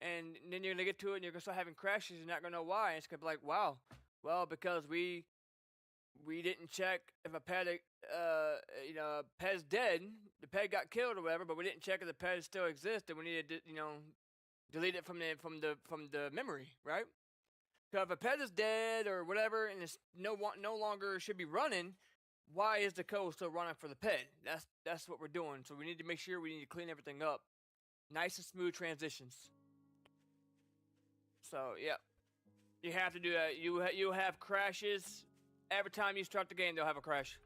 and then you're gonna get to it and you're gonna start having crashes. You're not gonna know why. And it's gonna be like, wow, well, because we didn't check if a pet, pet's dead. The pet got killed or whatever, but we didn't check if the pet still exists, and we needed to, delete it from the memory, right? So if a pet is dead or whatever, and it's no longer should be running, why is the code still running for the pet? That's what we're doing. So we need to make sure we need to clean everything up, nice and smooth transitions. So yeah, you have to do that. You have crashes every time you start the game. They'll have a crash.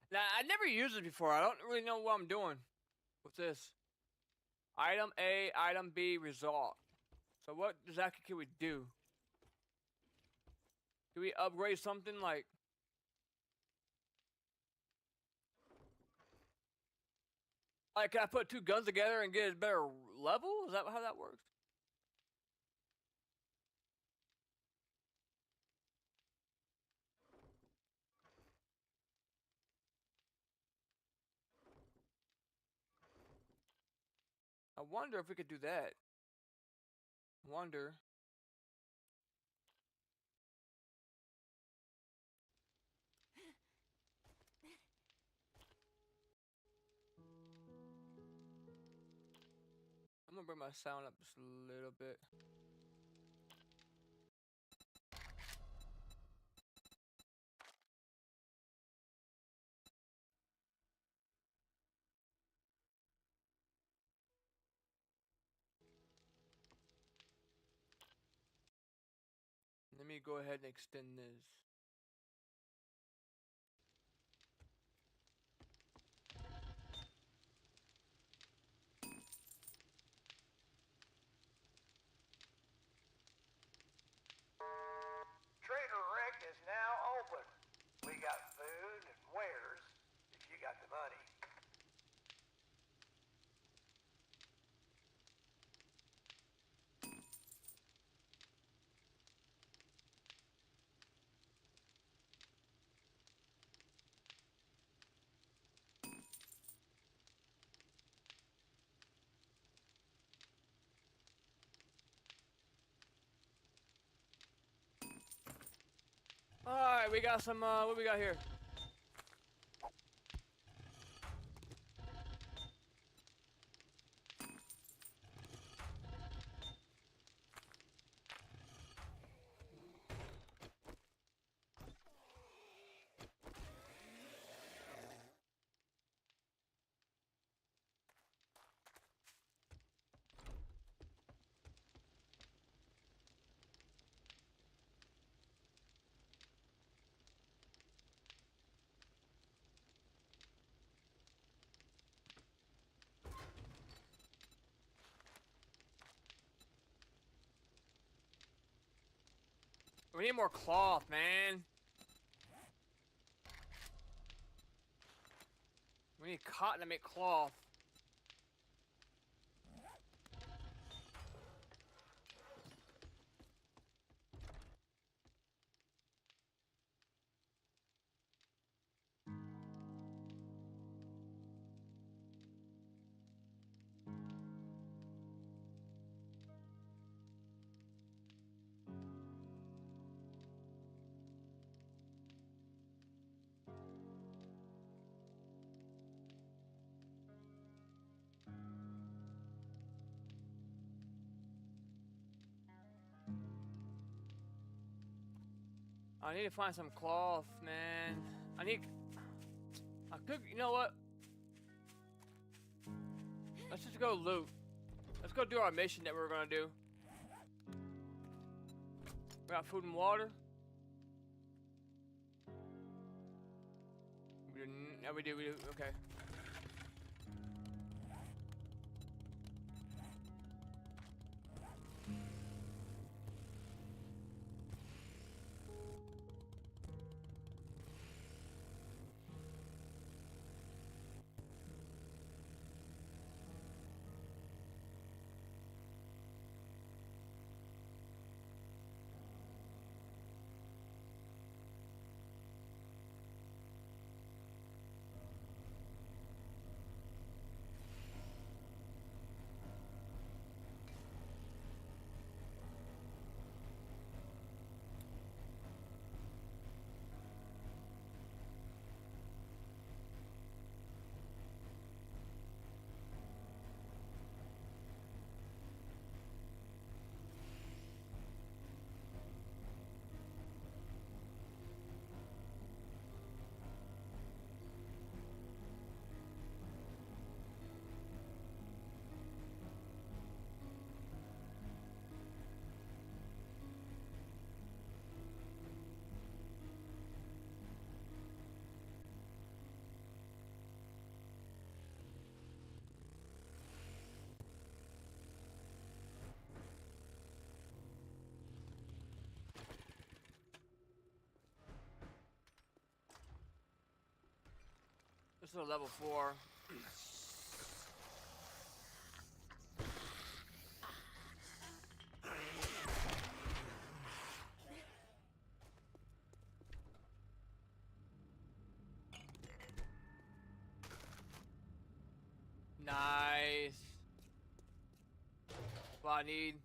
Now, I never used it before. I don't really know what I'm doing with this. Item A, item B, result. So what exactly can we do? Do we upgrade something like... Like, can I put two guns together and get a better level? Is that how that works? I wonder if we could do that. Wonder. I'm gonna bring my sound up just a little bit. Let me go ahead and extend this. Trader Rec is now open. We got food and wares if you got the money. Alright, we got some, what we got here? We need more cloth, man. We need cotton to make cloth. I need to find some cloth, man. I could, you know what? Let's just go loot. Let's go do our mission that we're gonna do. We got food and water. Yeah, we do, okay. This is a level 4. Nice. What I need.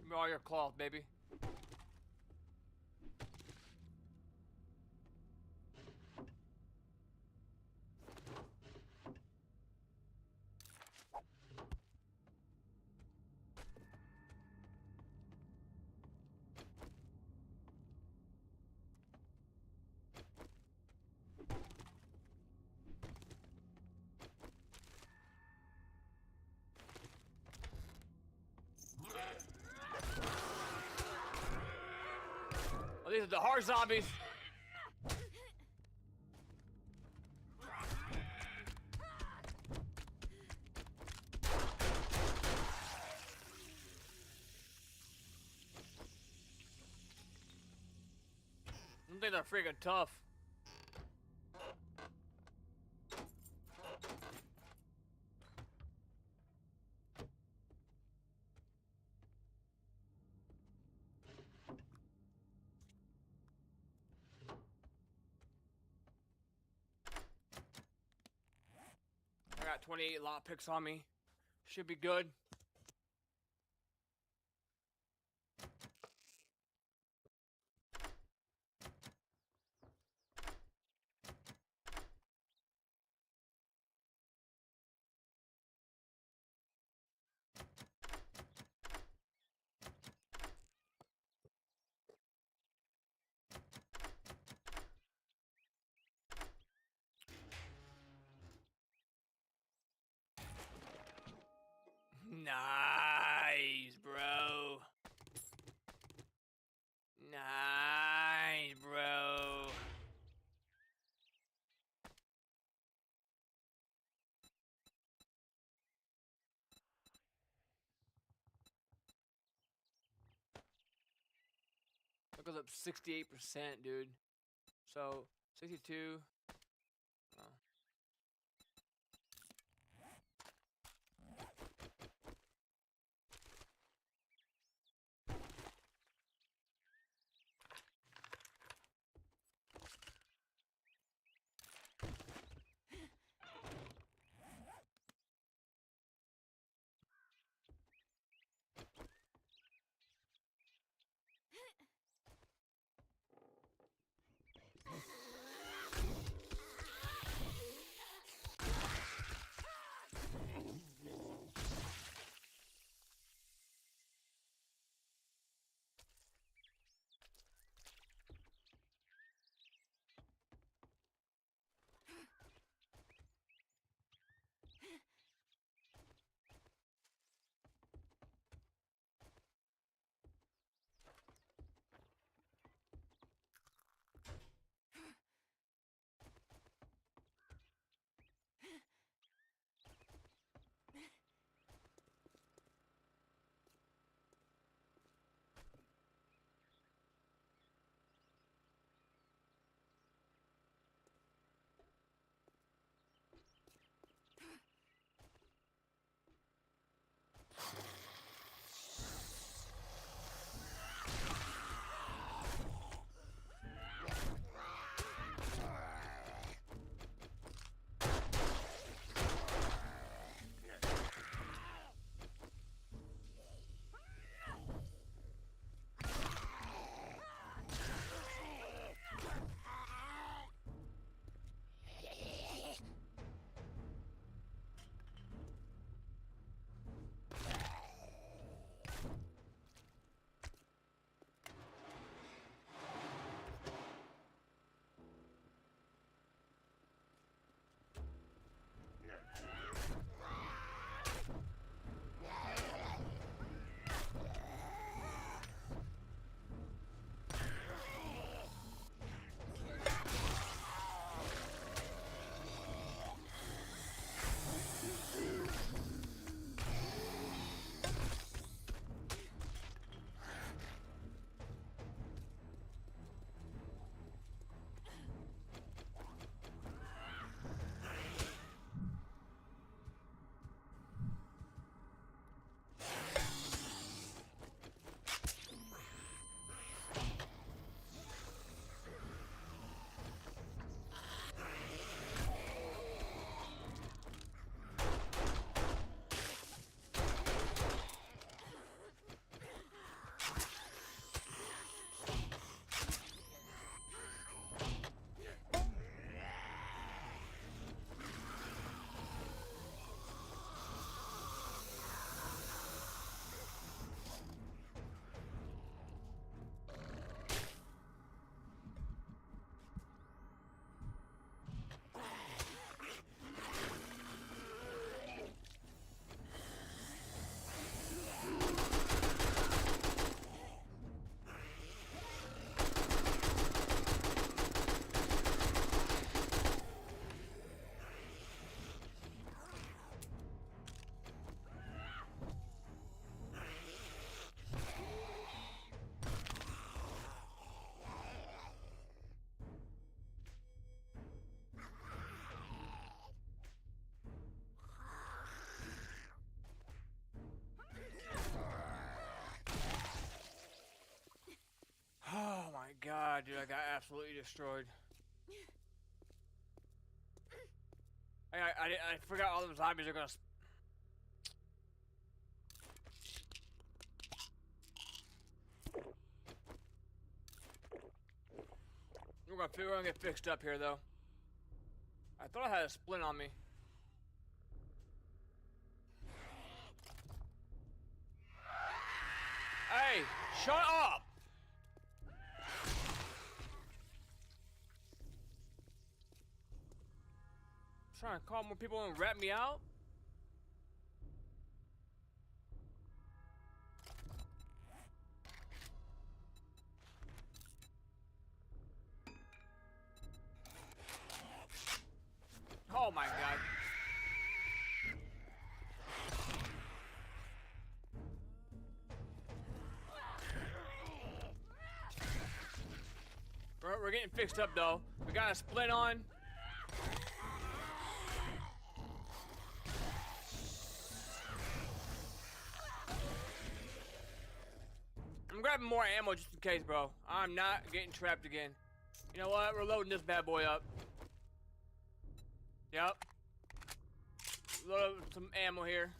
Give me all your cloth, baby. Oh, these are the hard zombies. I think they're freaking tough. I got 28 lockpicks on me. Should be good. Nice, bro. Nice, bro. That goes up 68%, dude. So 62. Oh. Oh my god, dude, I got absolutely destroyed. I forgot all them zombies are gonna. We're gonna get fixed up here, though. I thought I had a splint on me. Hey, shut up! Trying to call more people and rat me out? Oh my god. We're getting fixed up though. We got a splint on. I'm grabbing more ammo just in case, bro. I'm not getting trapped again. You know what? We're loading this bad boy up. Yep. Load up some ammo here.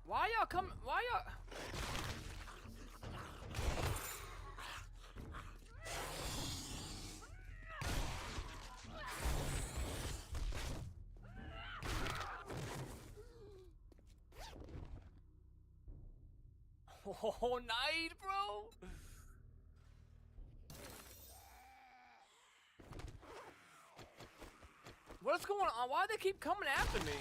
Why y'all come? Why y'all? Oh, nice, bro. What's going on? Why do they keep coming after me?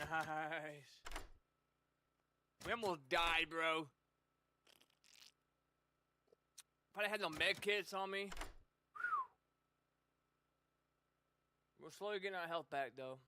Nice. We almost died, bro. If I had no med kits on me. We're slowly getting our health back, though.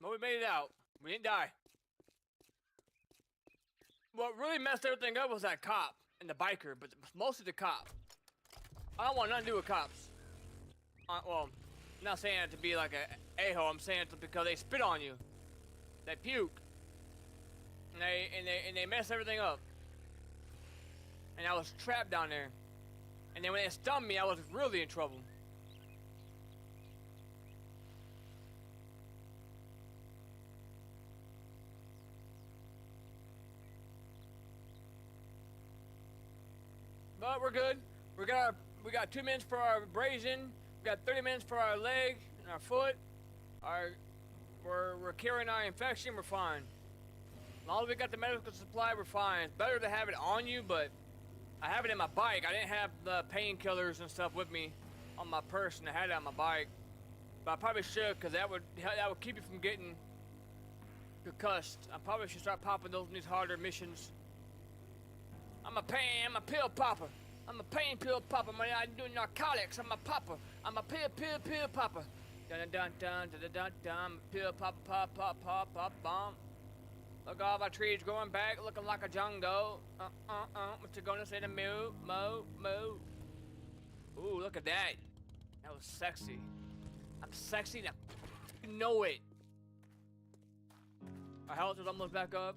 But we made it out. We didn't die. What really messed everything up was that cop and the biker, but mostly the cop. I don't want nothing to do with cops. Well, I'm not saying it to be like a a-hole. I'm saying it because they spit on you. They puke. And they mess everything up. And I was trapped down there. And then when they stunned me, I was really in trouble. But we're good. We got 2 minutes for our abrasion. We got 30 minutes for our leg and our foot. We're carrying our infection. We're fine. As long as we got the medical supply, we're fine. It's better to have it on you, but I have it in my bike. I didn't have the painkillers and stuff with me on my person. I had it on my bike, but I probably should, because that would keep you from getting concussed. I probably should start popping those in these harder missions. I'm a pill popper. I'm a pain pill popper. Man, I do narcotics. I'm a popper. I'm a pill popper. Dun dun dun dun dun dun. Pill popper, pop bomb. Look, all my trees growing back, looking like a jungle. What you gonna say to moo? Ooh, look at that. That was sexy. I'm sexy now. You know it. Our health is almost back up.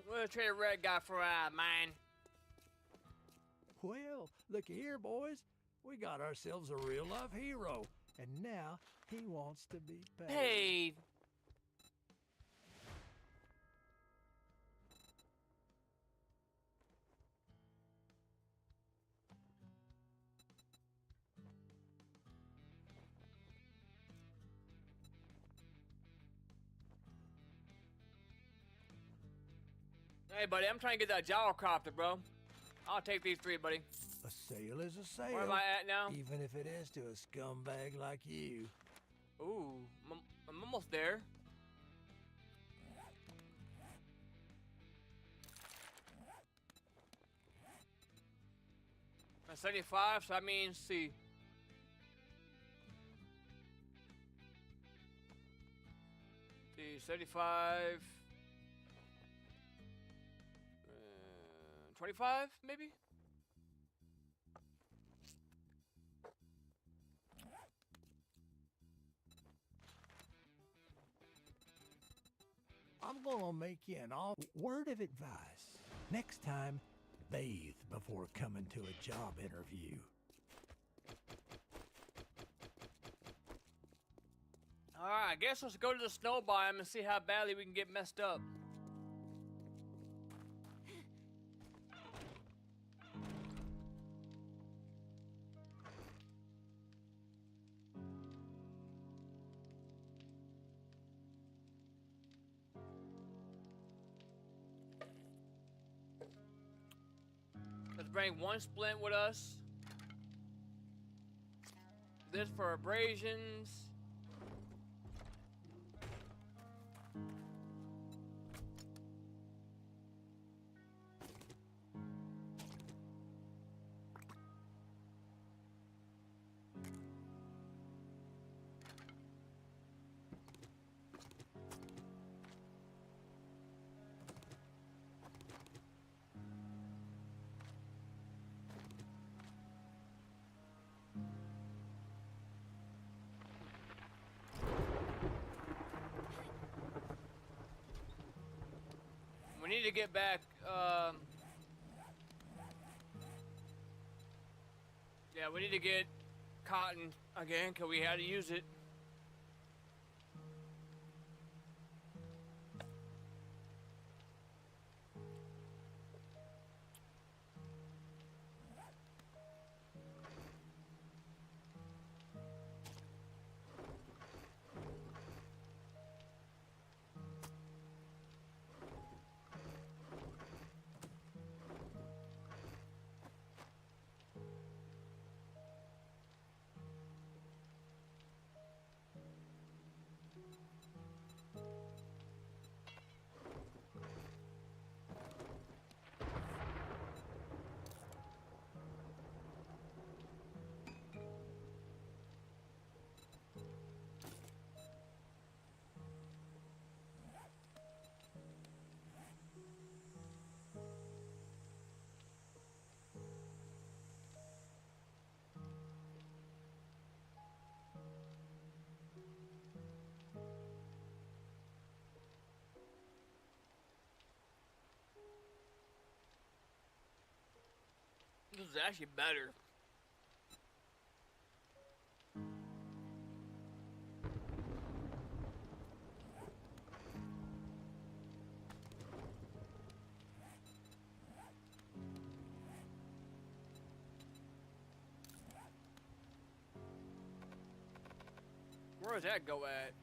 We'll trade a red guy for mine. Well, look here, boys. We got ourselves a real-life hero, and now he wants to be paid. Hey. Hey, buddy, I'm trying to get that gyrocopter, bro. I'll take these 3, buddy. A sale is a sale. Where am I at now? Even if it is to a scumbag like you. Ooh, I'm almost there. I'm 75, so that means, see. See, 75. 25, maybe? I'm gonna make you an word of advice. Next time, bathe before coming to a job interview. Alright, I guess let's go to the snow biome and see how badly we can get messed up. Let's bring 1 splint with us. This for abrasions. to get back. Yeah, we need to get cotton again because we had to use it. This is actually better. Where does that go at?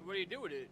What do you do with it?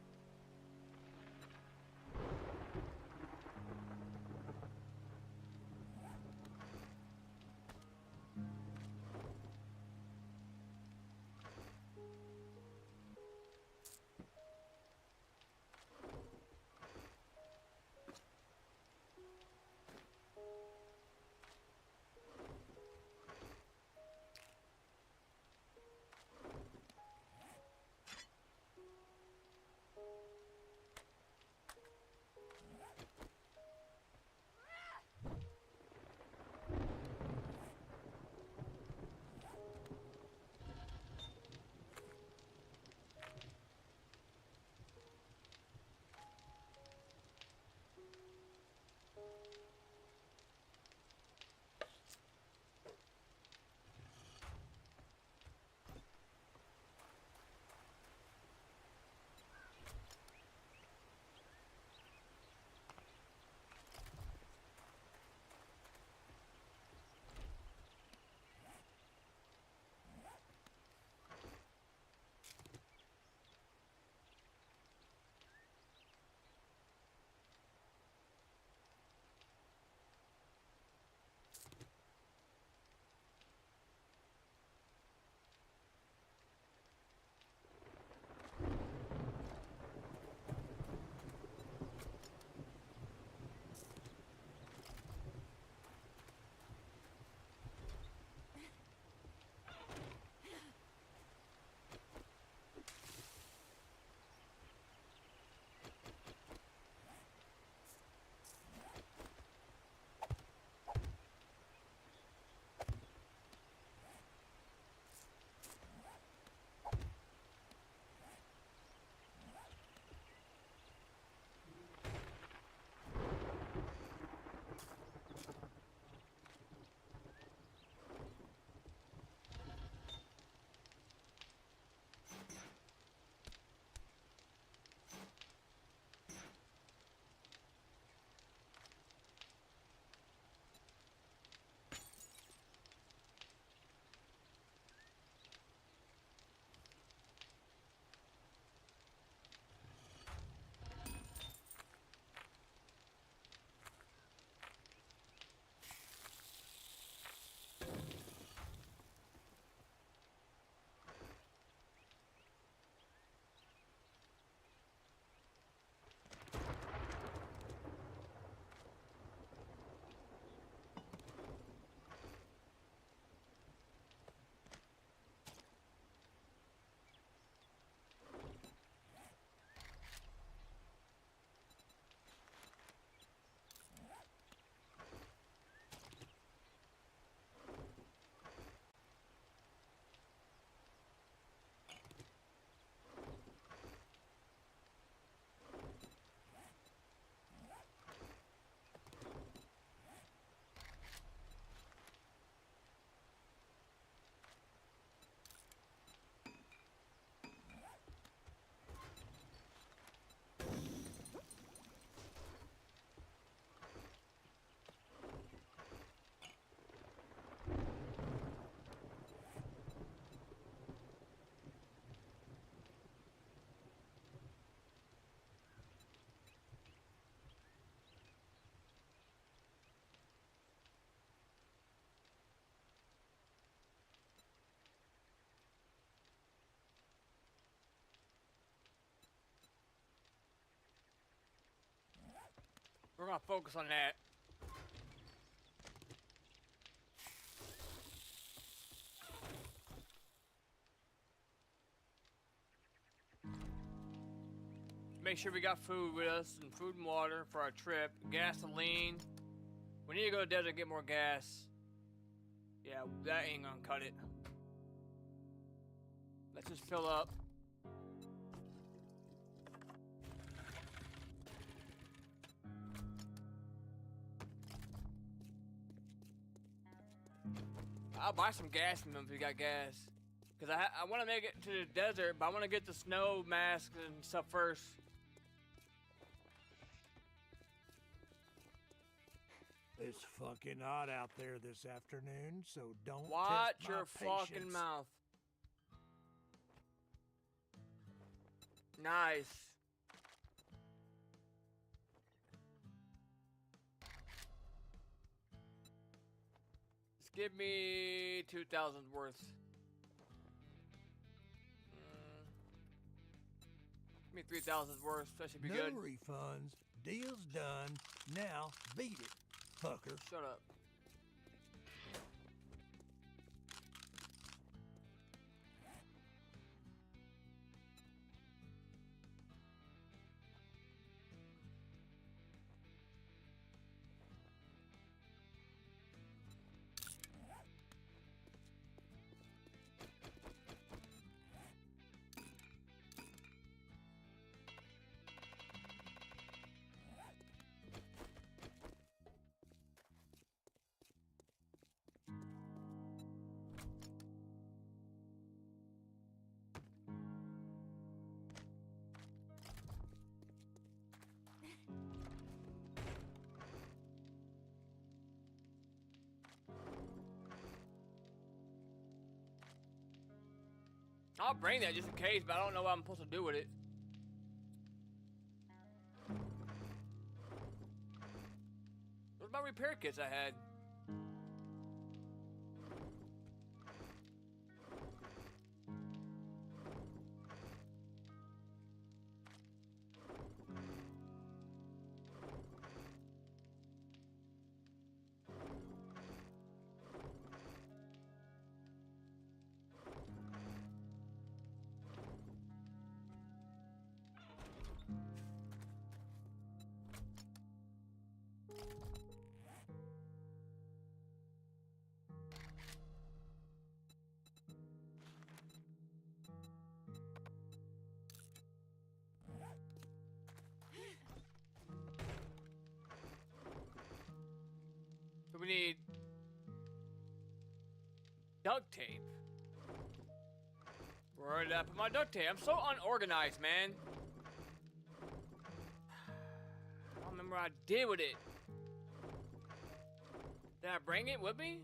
We're gonna focus on that. Make sure we got food with us, and food and water for our trip, gasoline. We need to go to the desert and get more gas. Yeah, that ain't gonna cut it. Let's just fill up. I'll buy some gas from them if we got gas. Because I want to make it to the desert, but I want to get the snow mask and stuff first. It's fucking hot out there this afternoon, so don't Watch test my your patience. fucking mouth. Nice. Just give me 2,000 worth. Give me 3,000 worth. That should be No good. refunds. Deal's done. Now beat it, fucker. Shut up. I'll bring that just in case, but I don't know what I'm supposed to do with it. What about repair kits I had? So we need duct tape. Where did I put my duct tape? I'm so unorganized, man. I don't remember what I did with it. Did I bring it with me?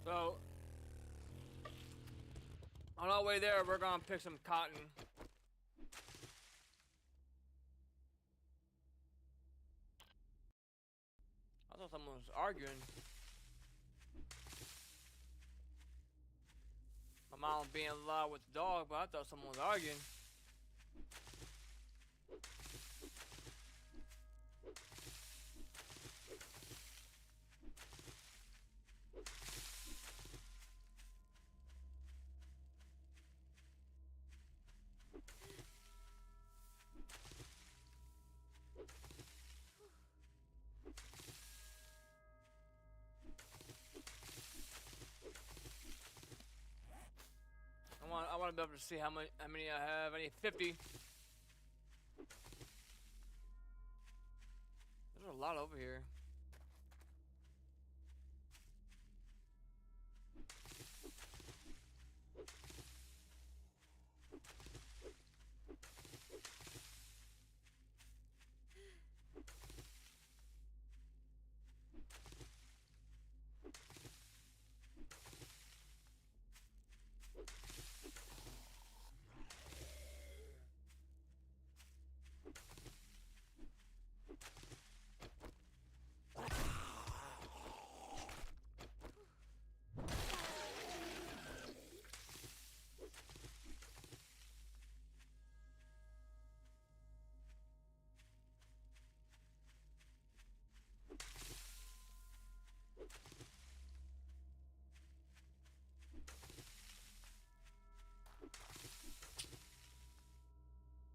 So, on our way there, we're gonna pick some cotton. I thought someone was arguing. mom being loud with the dog, but I thought someone was arguing. I want to be able to see how many I have. I need 50. There's a lot over here.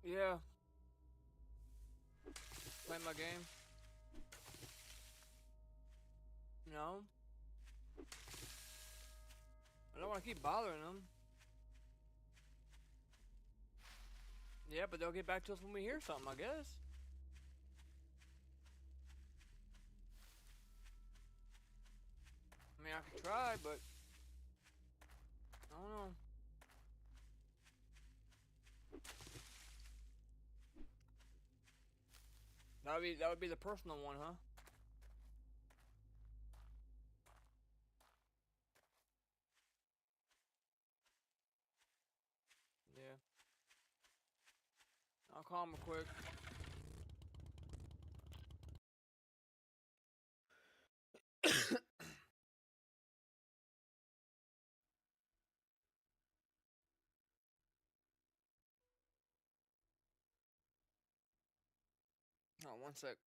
Yeah. Playing my game. No. I don't want to keep bothering them. Yeah, but they'll get back to us when we hear something, I guess. I mean, I could try, but I don't know. That would be the personal one, huh? Yeah. I'll call him real quick. Oh, one sec.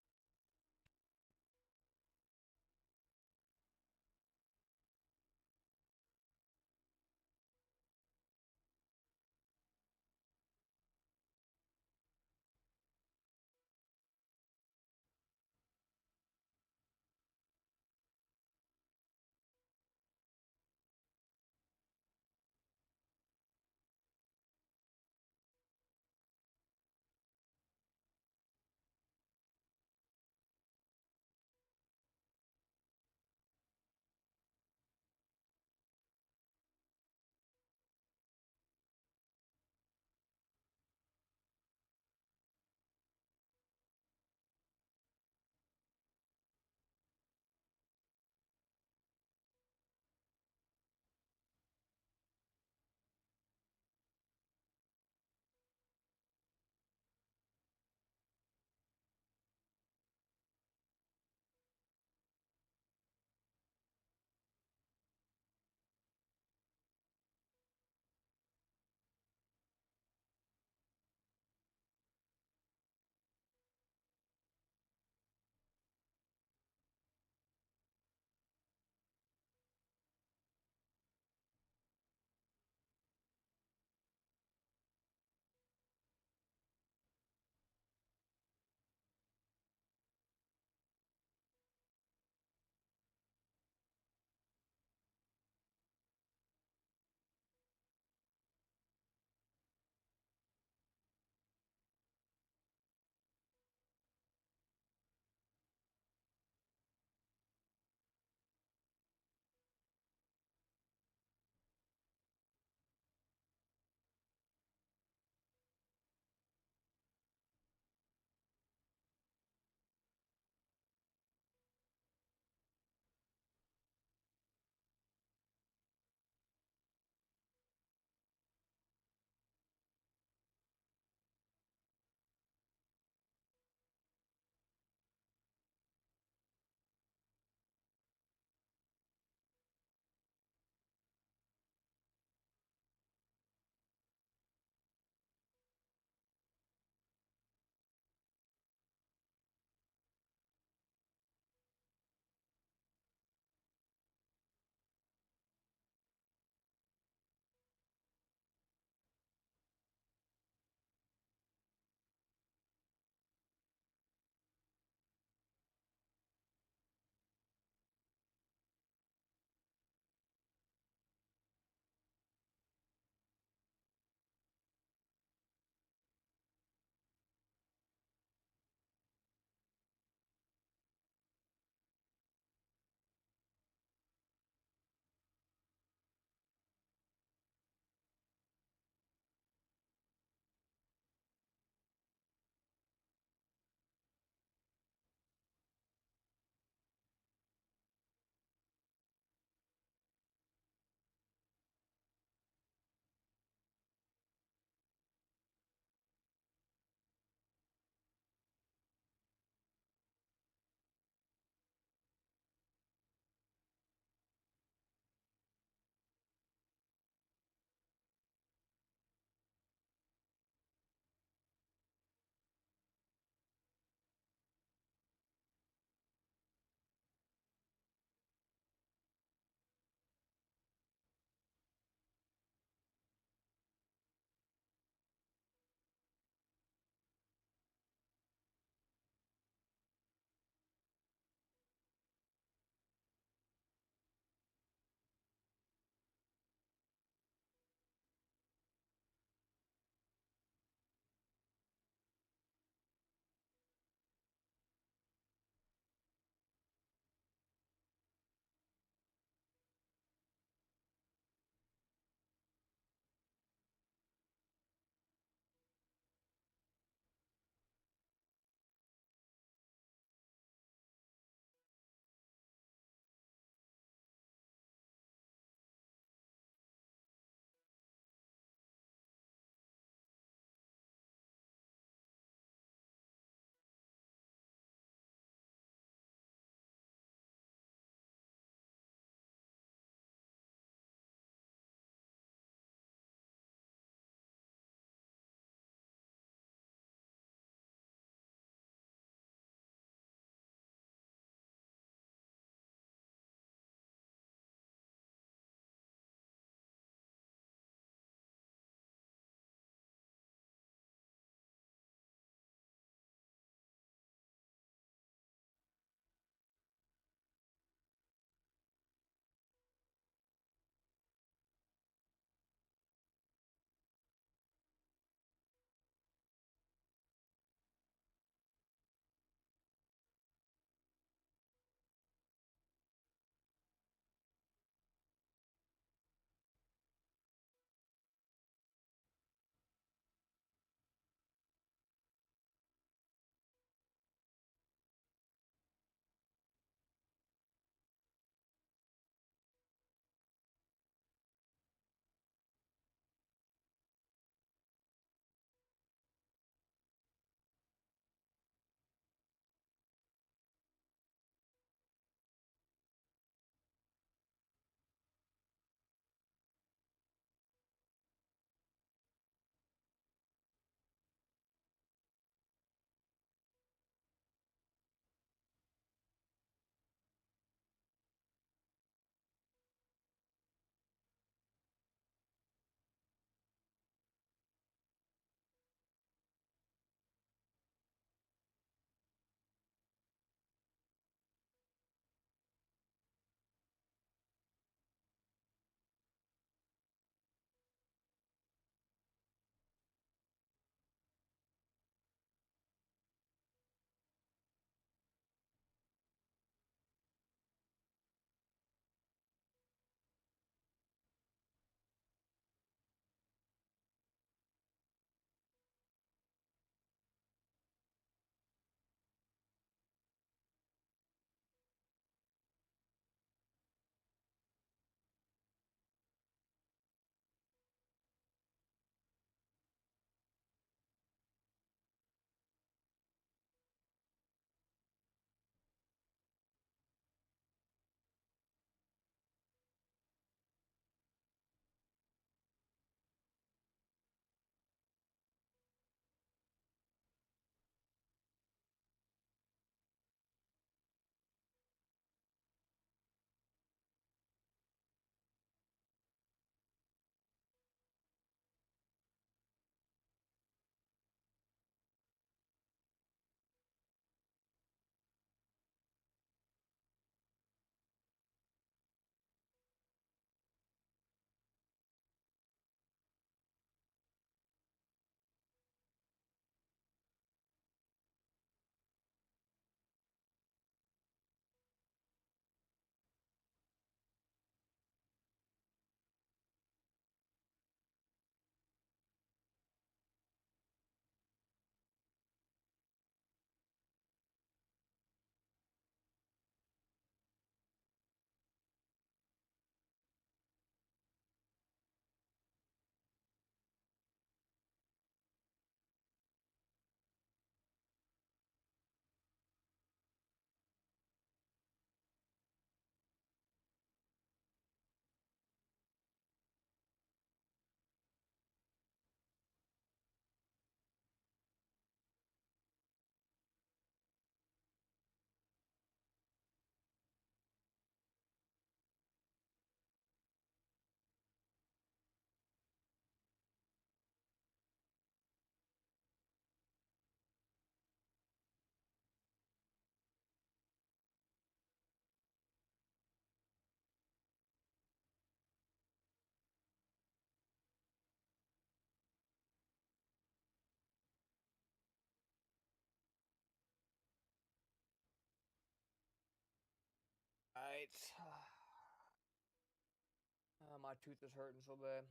Alright. My tooth is hurting so bad.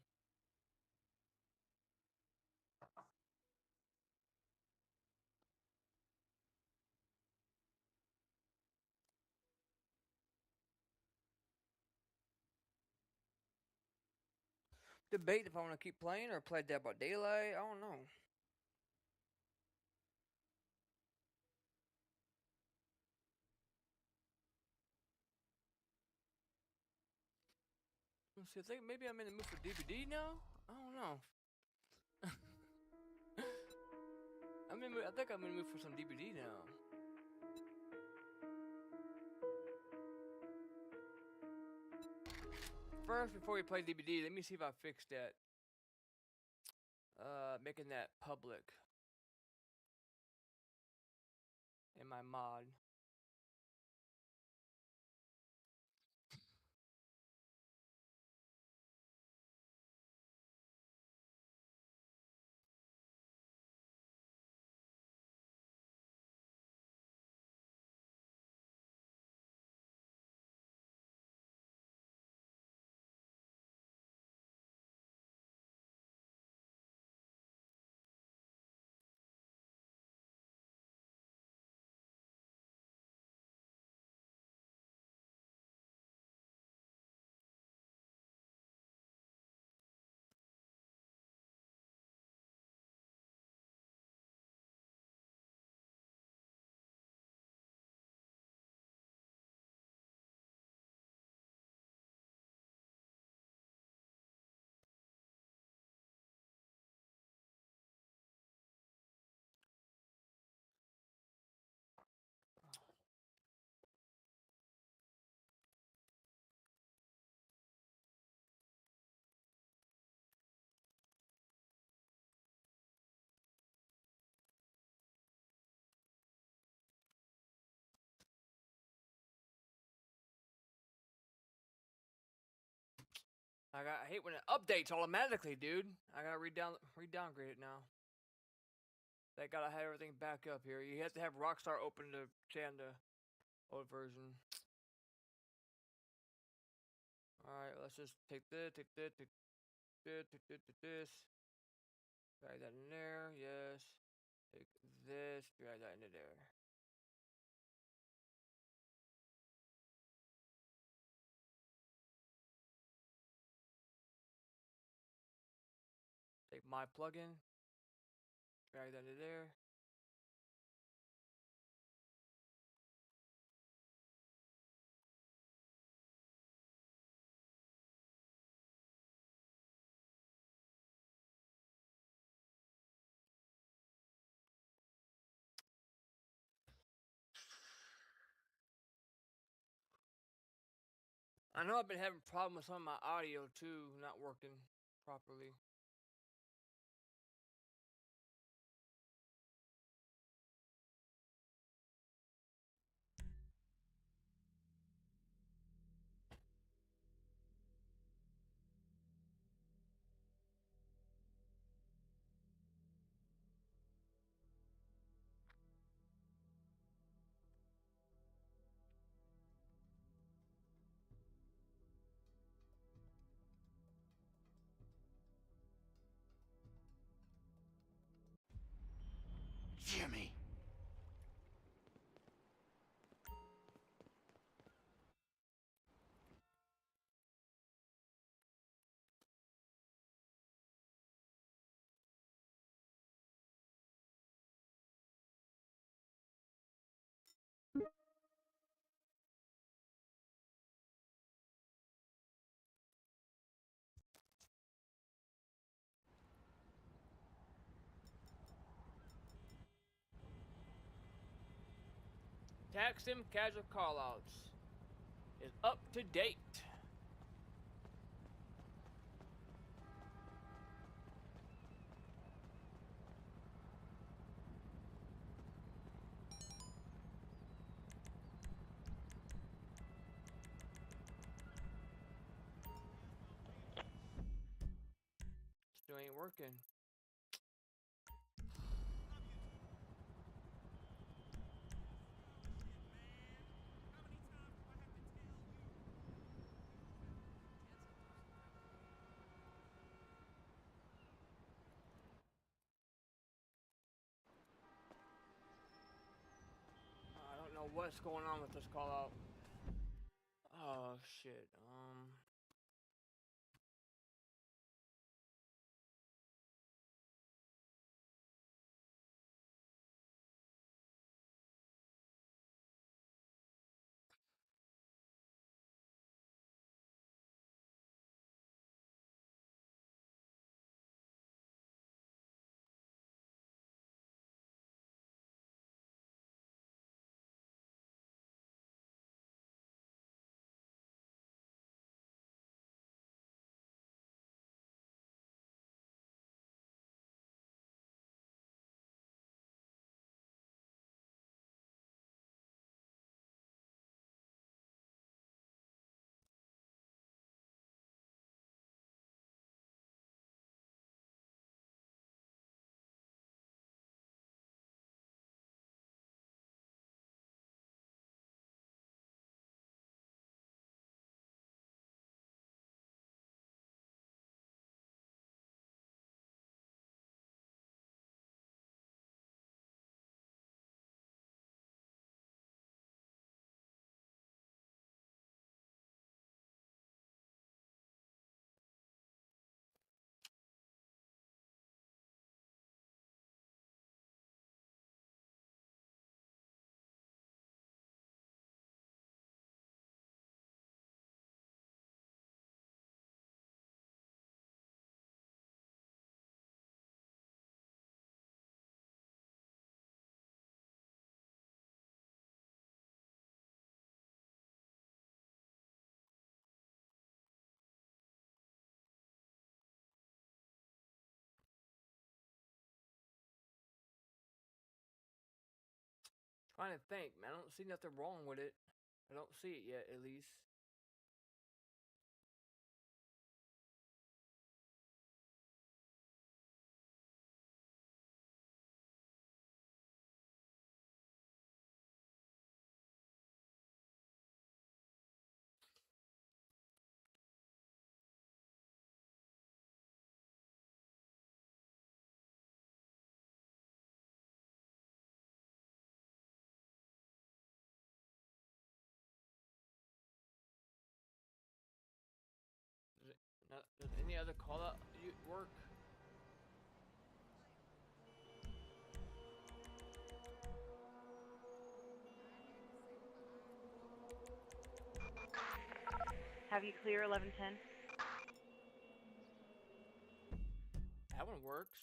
Debate if I want to keep playing or play Dead by Daylight. I don't know. Let's see, I think maybe I'm in the mood for DVD now. I don't know. I think I'm in the mood for some DVD now. First, before we play DVD, let me see if I fixed that. Making that public in my mod. I hate when it updates automatically, dude. I gotta re-downgrade it now. They gotta have everything back up here. You have to have Rockstar open to change the old version. Alright, let's just take this, take this, take this, take this, take this. Drag that in there, yes. Take this, drag that into there. Take my plugin, drag that into there. I know I've been having problems with some of my audio too, not working properly. Jimmy! Tax Sim Casual Callouts is up to date. Still ain't working. what's going on with this call out. Oh shit. Trying to think, man. I don't see nothing wrong with it. I don't see it yet, at least. Does any other call out work? Have you clear 1110? That one works.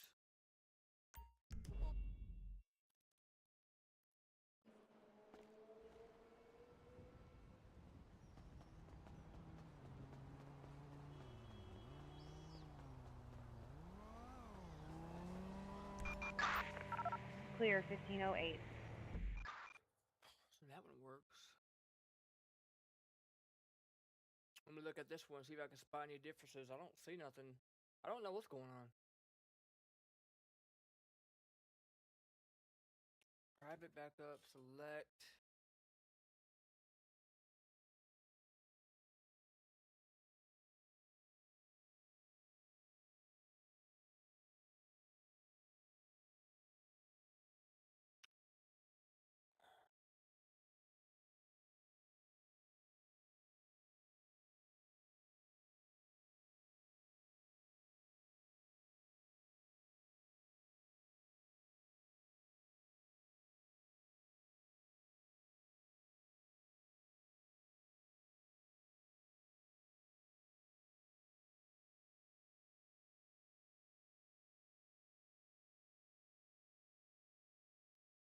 Clear 1508. So that one works. Let me look at this one, see if I can spot any differences. I don't see nothing. I don't know what's going on. Private backup, select.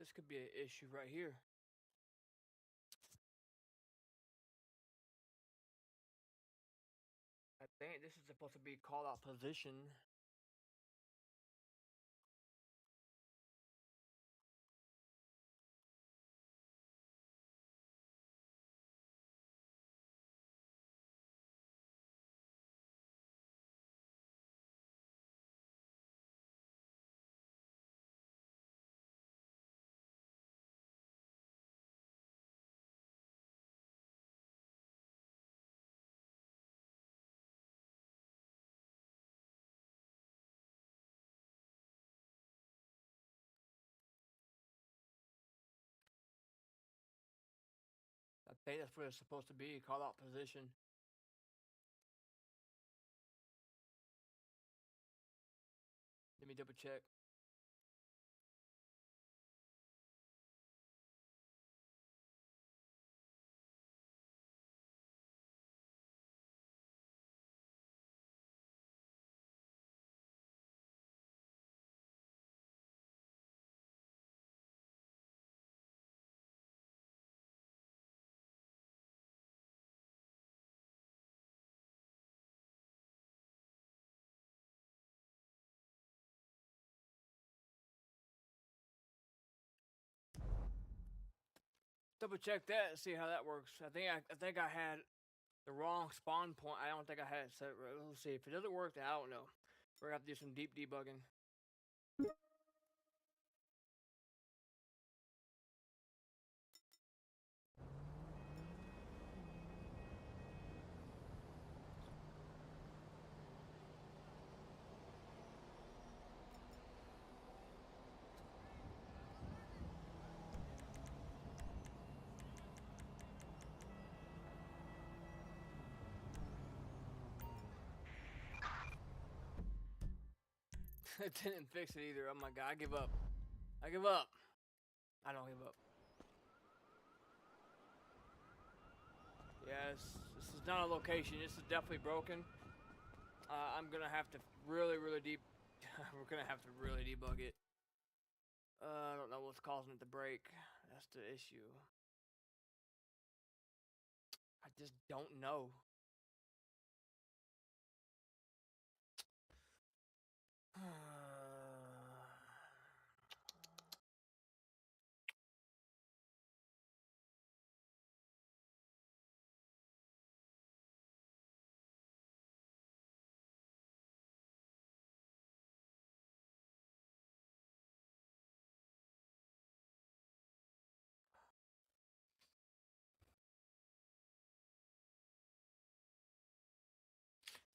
This could be an issue right here. I think this is supposed to be call out position. I think that's what it's supposed to be. Call out position. Let me double check. Double check that and see how that works. I think I had the wrong spawn point. I don't think I had it set right. Let's see. If it doesn't work, then I don't know. We're gonna have to do some deep debugging. It didn't fix it either. Oh my god, I give up. I give up. I don't give up. Yes, this is not a location. This is definitely broken. I'm gonna have to really deep. We're gonna have to really debug it. I don't know what's causing it to break. That's the issue. I just don't know.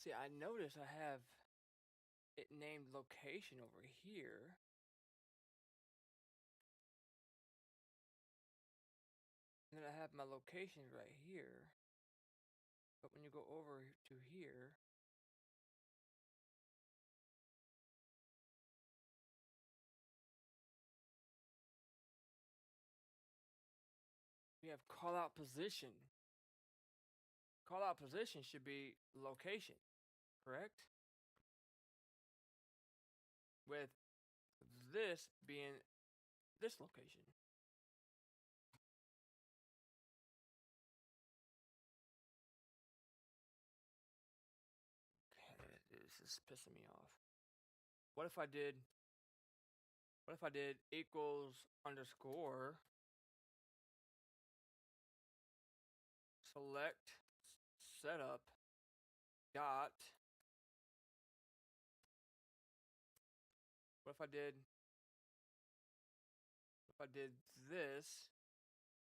See, I notice I have it named location over here. And then I have my location right here. But when you go over to here, we have call out position. Call out position should be location, correct? With this being this location. Okay, this is pissing me off. What if I did equals underscore select setup dot what if I did this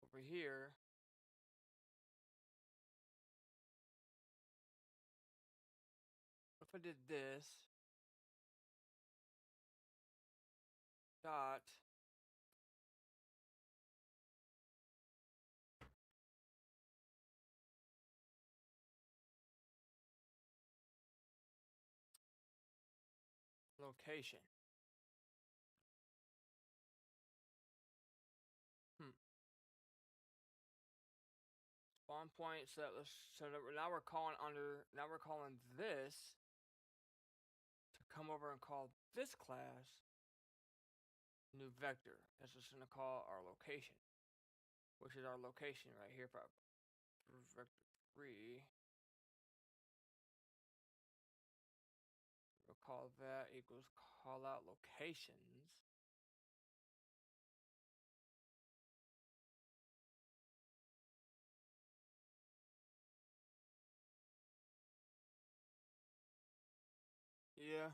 over here? What if I did this dot location? Spawn point set. So now we're calling this to come over and call this class new vector. That's just gonna call our location, which is our location right here for vector 3. We'll call that equals call out locations. Yeah.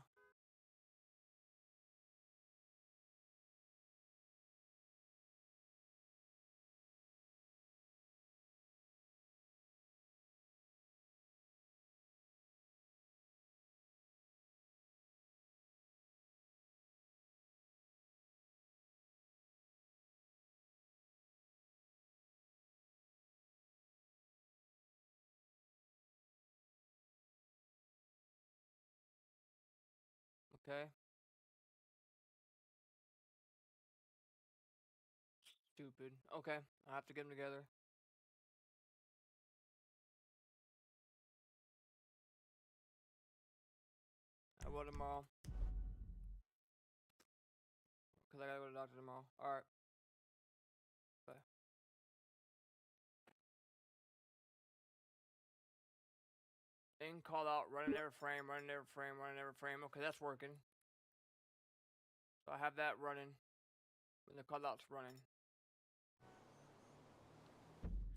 Okay. Stupid. Okay, I have to get them together. I will tomorrow. Because I gotta go to the doctor tomorrow. Alright. Bye. In, call out, running every frame, running every frame, running every frame. Okay, that's working. So I have that running. And the call out's running.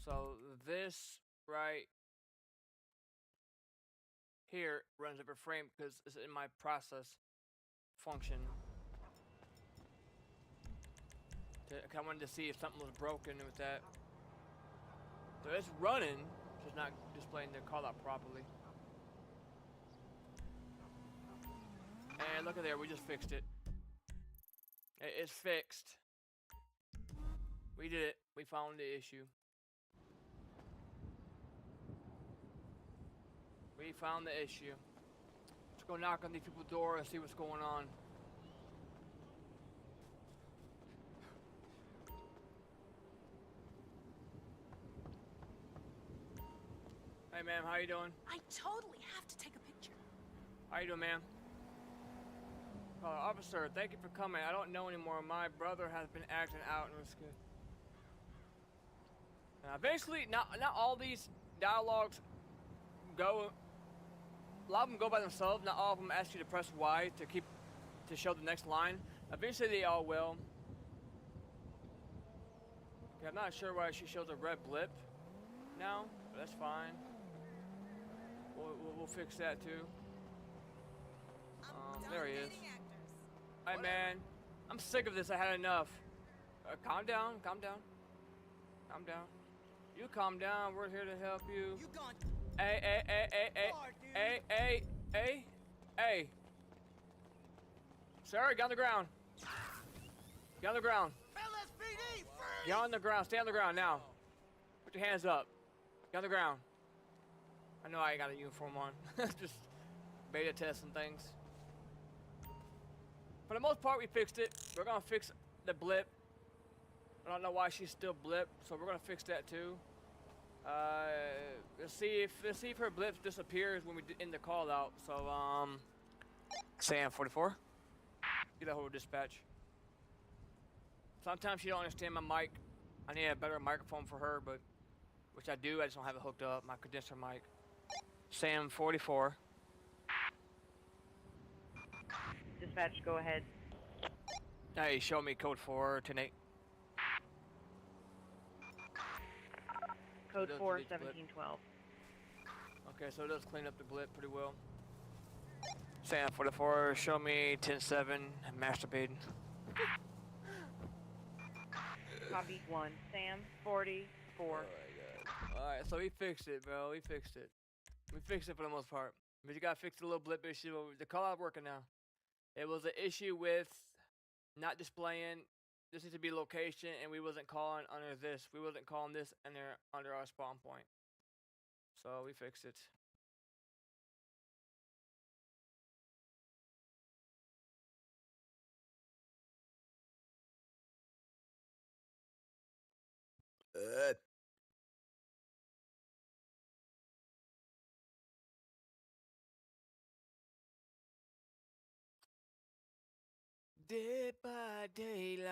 So this right here runs every frame because it's in my process function. I wanted to see if something was broken with that. So it's running, just not displaying the call out properly. And look at there, we just fixed it. It's fixed. We did it. We found the issue. We found the issue. Let's go knock on these people's door and see what's going on. Hey, ma'am, how you doing? I totally have to take a picture. How you doing, ma'am? Officer, thank you for coming. I don't know anymore. My brother has been acting out and was good. Basically, not all these dialogues go. A lot of them go by themselves. Not all of them ask you to press Y to show the next line. Eventually, they all will. Okay, I'm not sure why she shows a red blip now, but that's fine. We'll fix that too. There he is. Hey man, I'm sick of this. I had enough. Calm down, calm down, calm down. You calm down. We're here to help you. You gone? Hey. Sir, get on the ground. Get on the ground. LSPD, freeze! Get on the ground. Stay on the ground now. Put your hands up. Get on the ground. I know I ain't got a uniform on. Just beta testing things. For the most part, we fixed it. We're gonna fix the blip. I don't know why she's still blip, so we're gonna fix that too. Let's see if her blip disappears when we in the call out. So Sam 44, get a hold of dispatch. Sometimes she don't understand my mic. I need a better microphone for her, but which I do. I just don't have it hooked up. My condenser mic. Sam 44. Dispatch, go ahead. Hey, show me code 4, 10-8. Code Does 4, delete the blip. 1712. Okay, so it does clean up the blip pretty well. Sam 44, show me 10-7, masturbating. Copy 1. Sam 44. Oh my god. Alright, so we fixed it, bro. We fixed it. We fixed it for the most part. But you gotta fix the little blip issue. The call out working now. It was an issue with not displaying. This needs to be location, and we wasn't calling under this. We wasn't calling this under our spawn point. So we fixed it. Dead by daylight.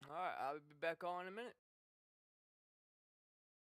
Alright, I'll be back on in a minute.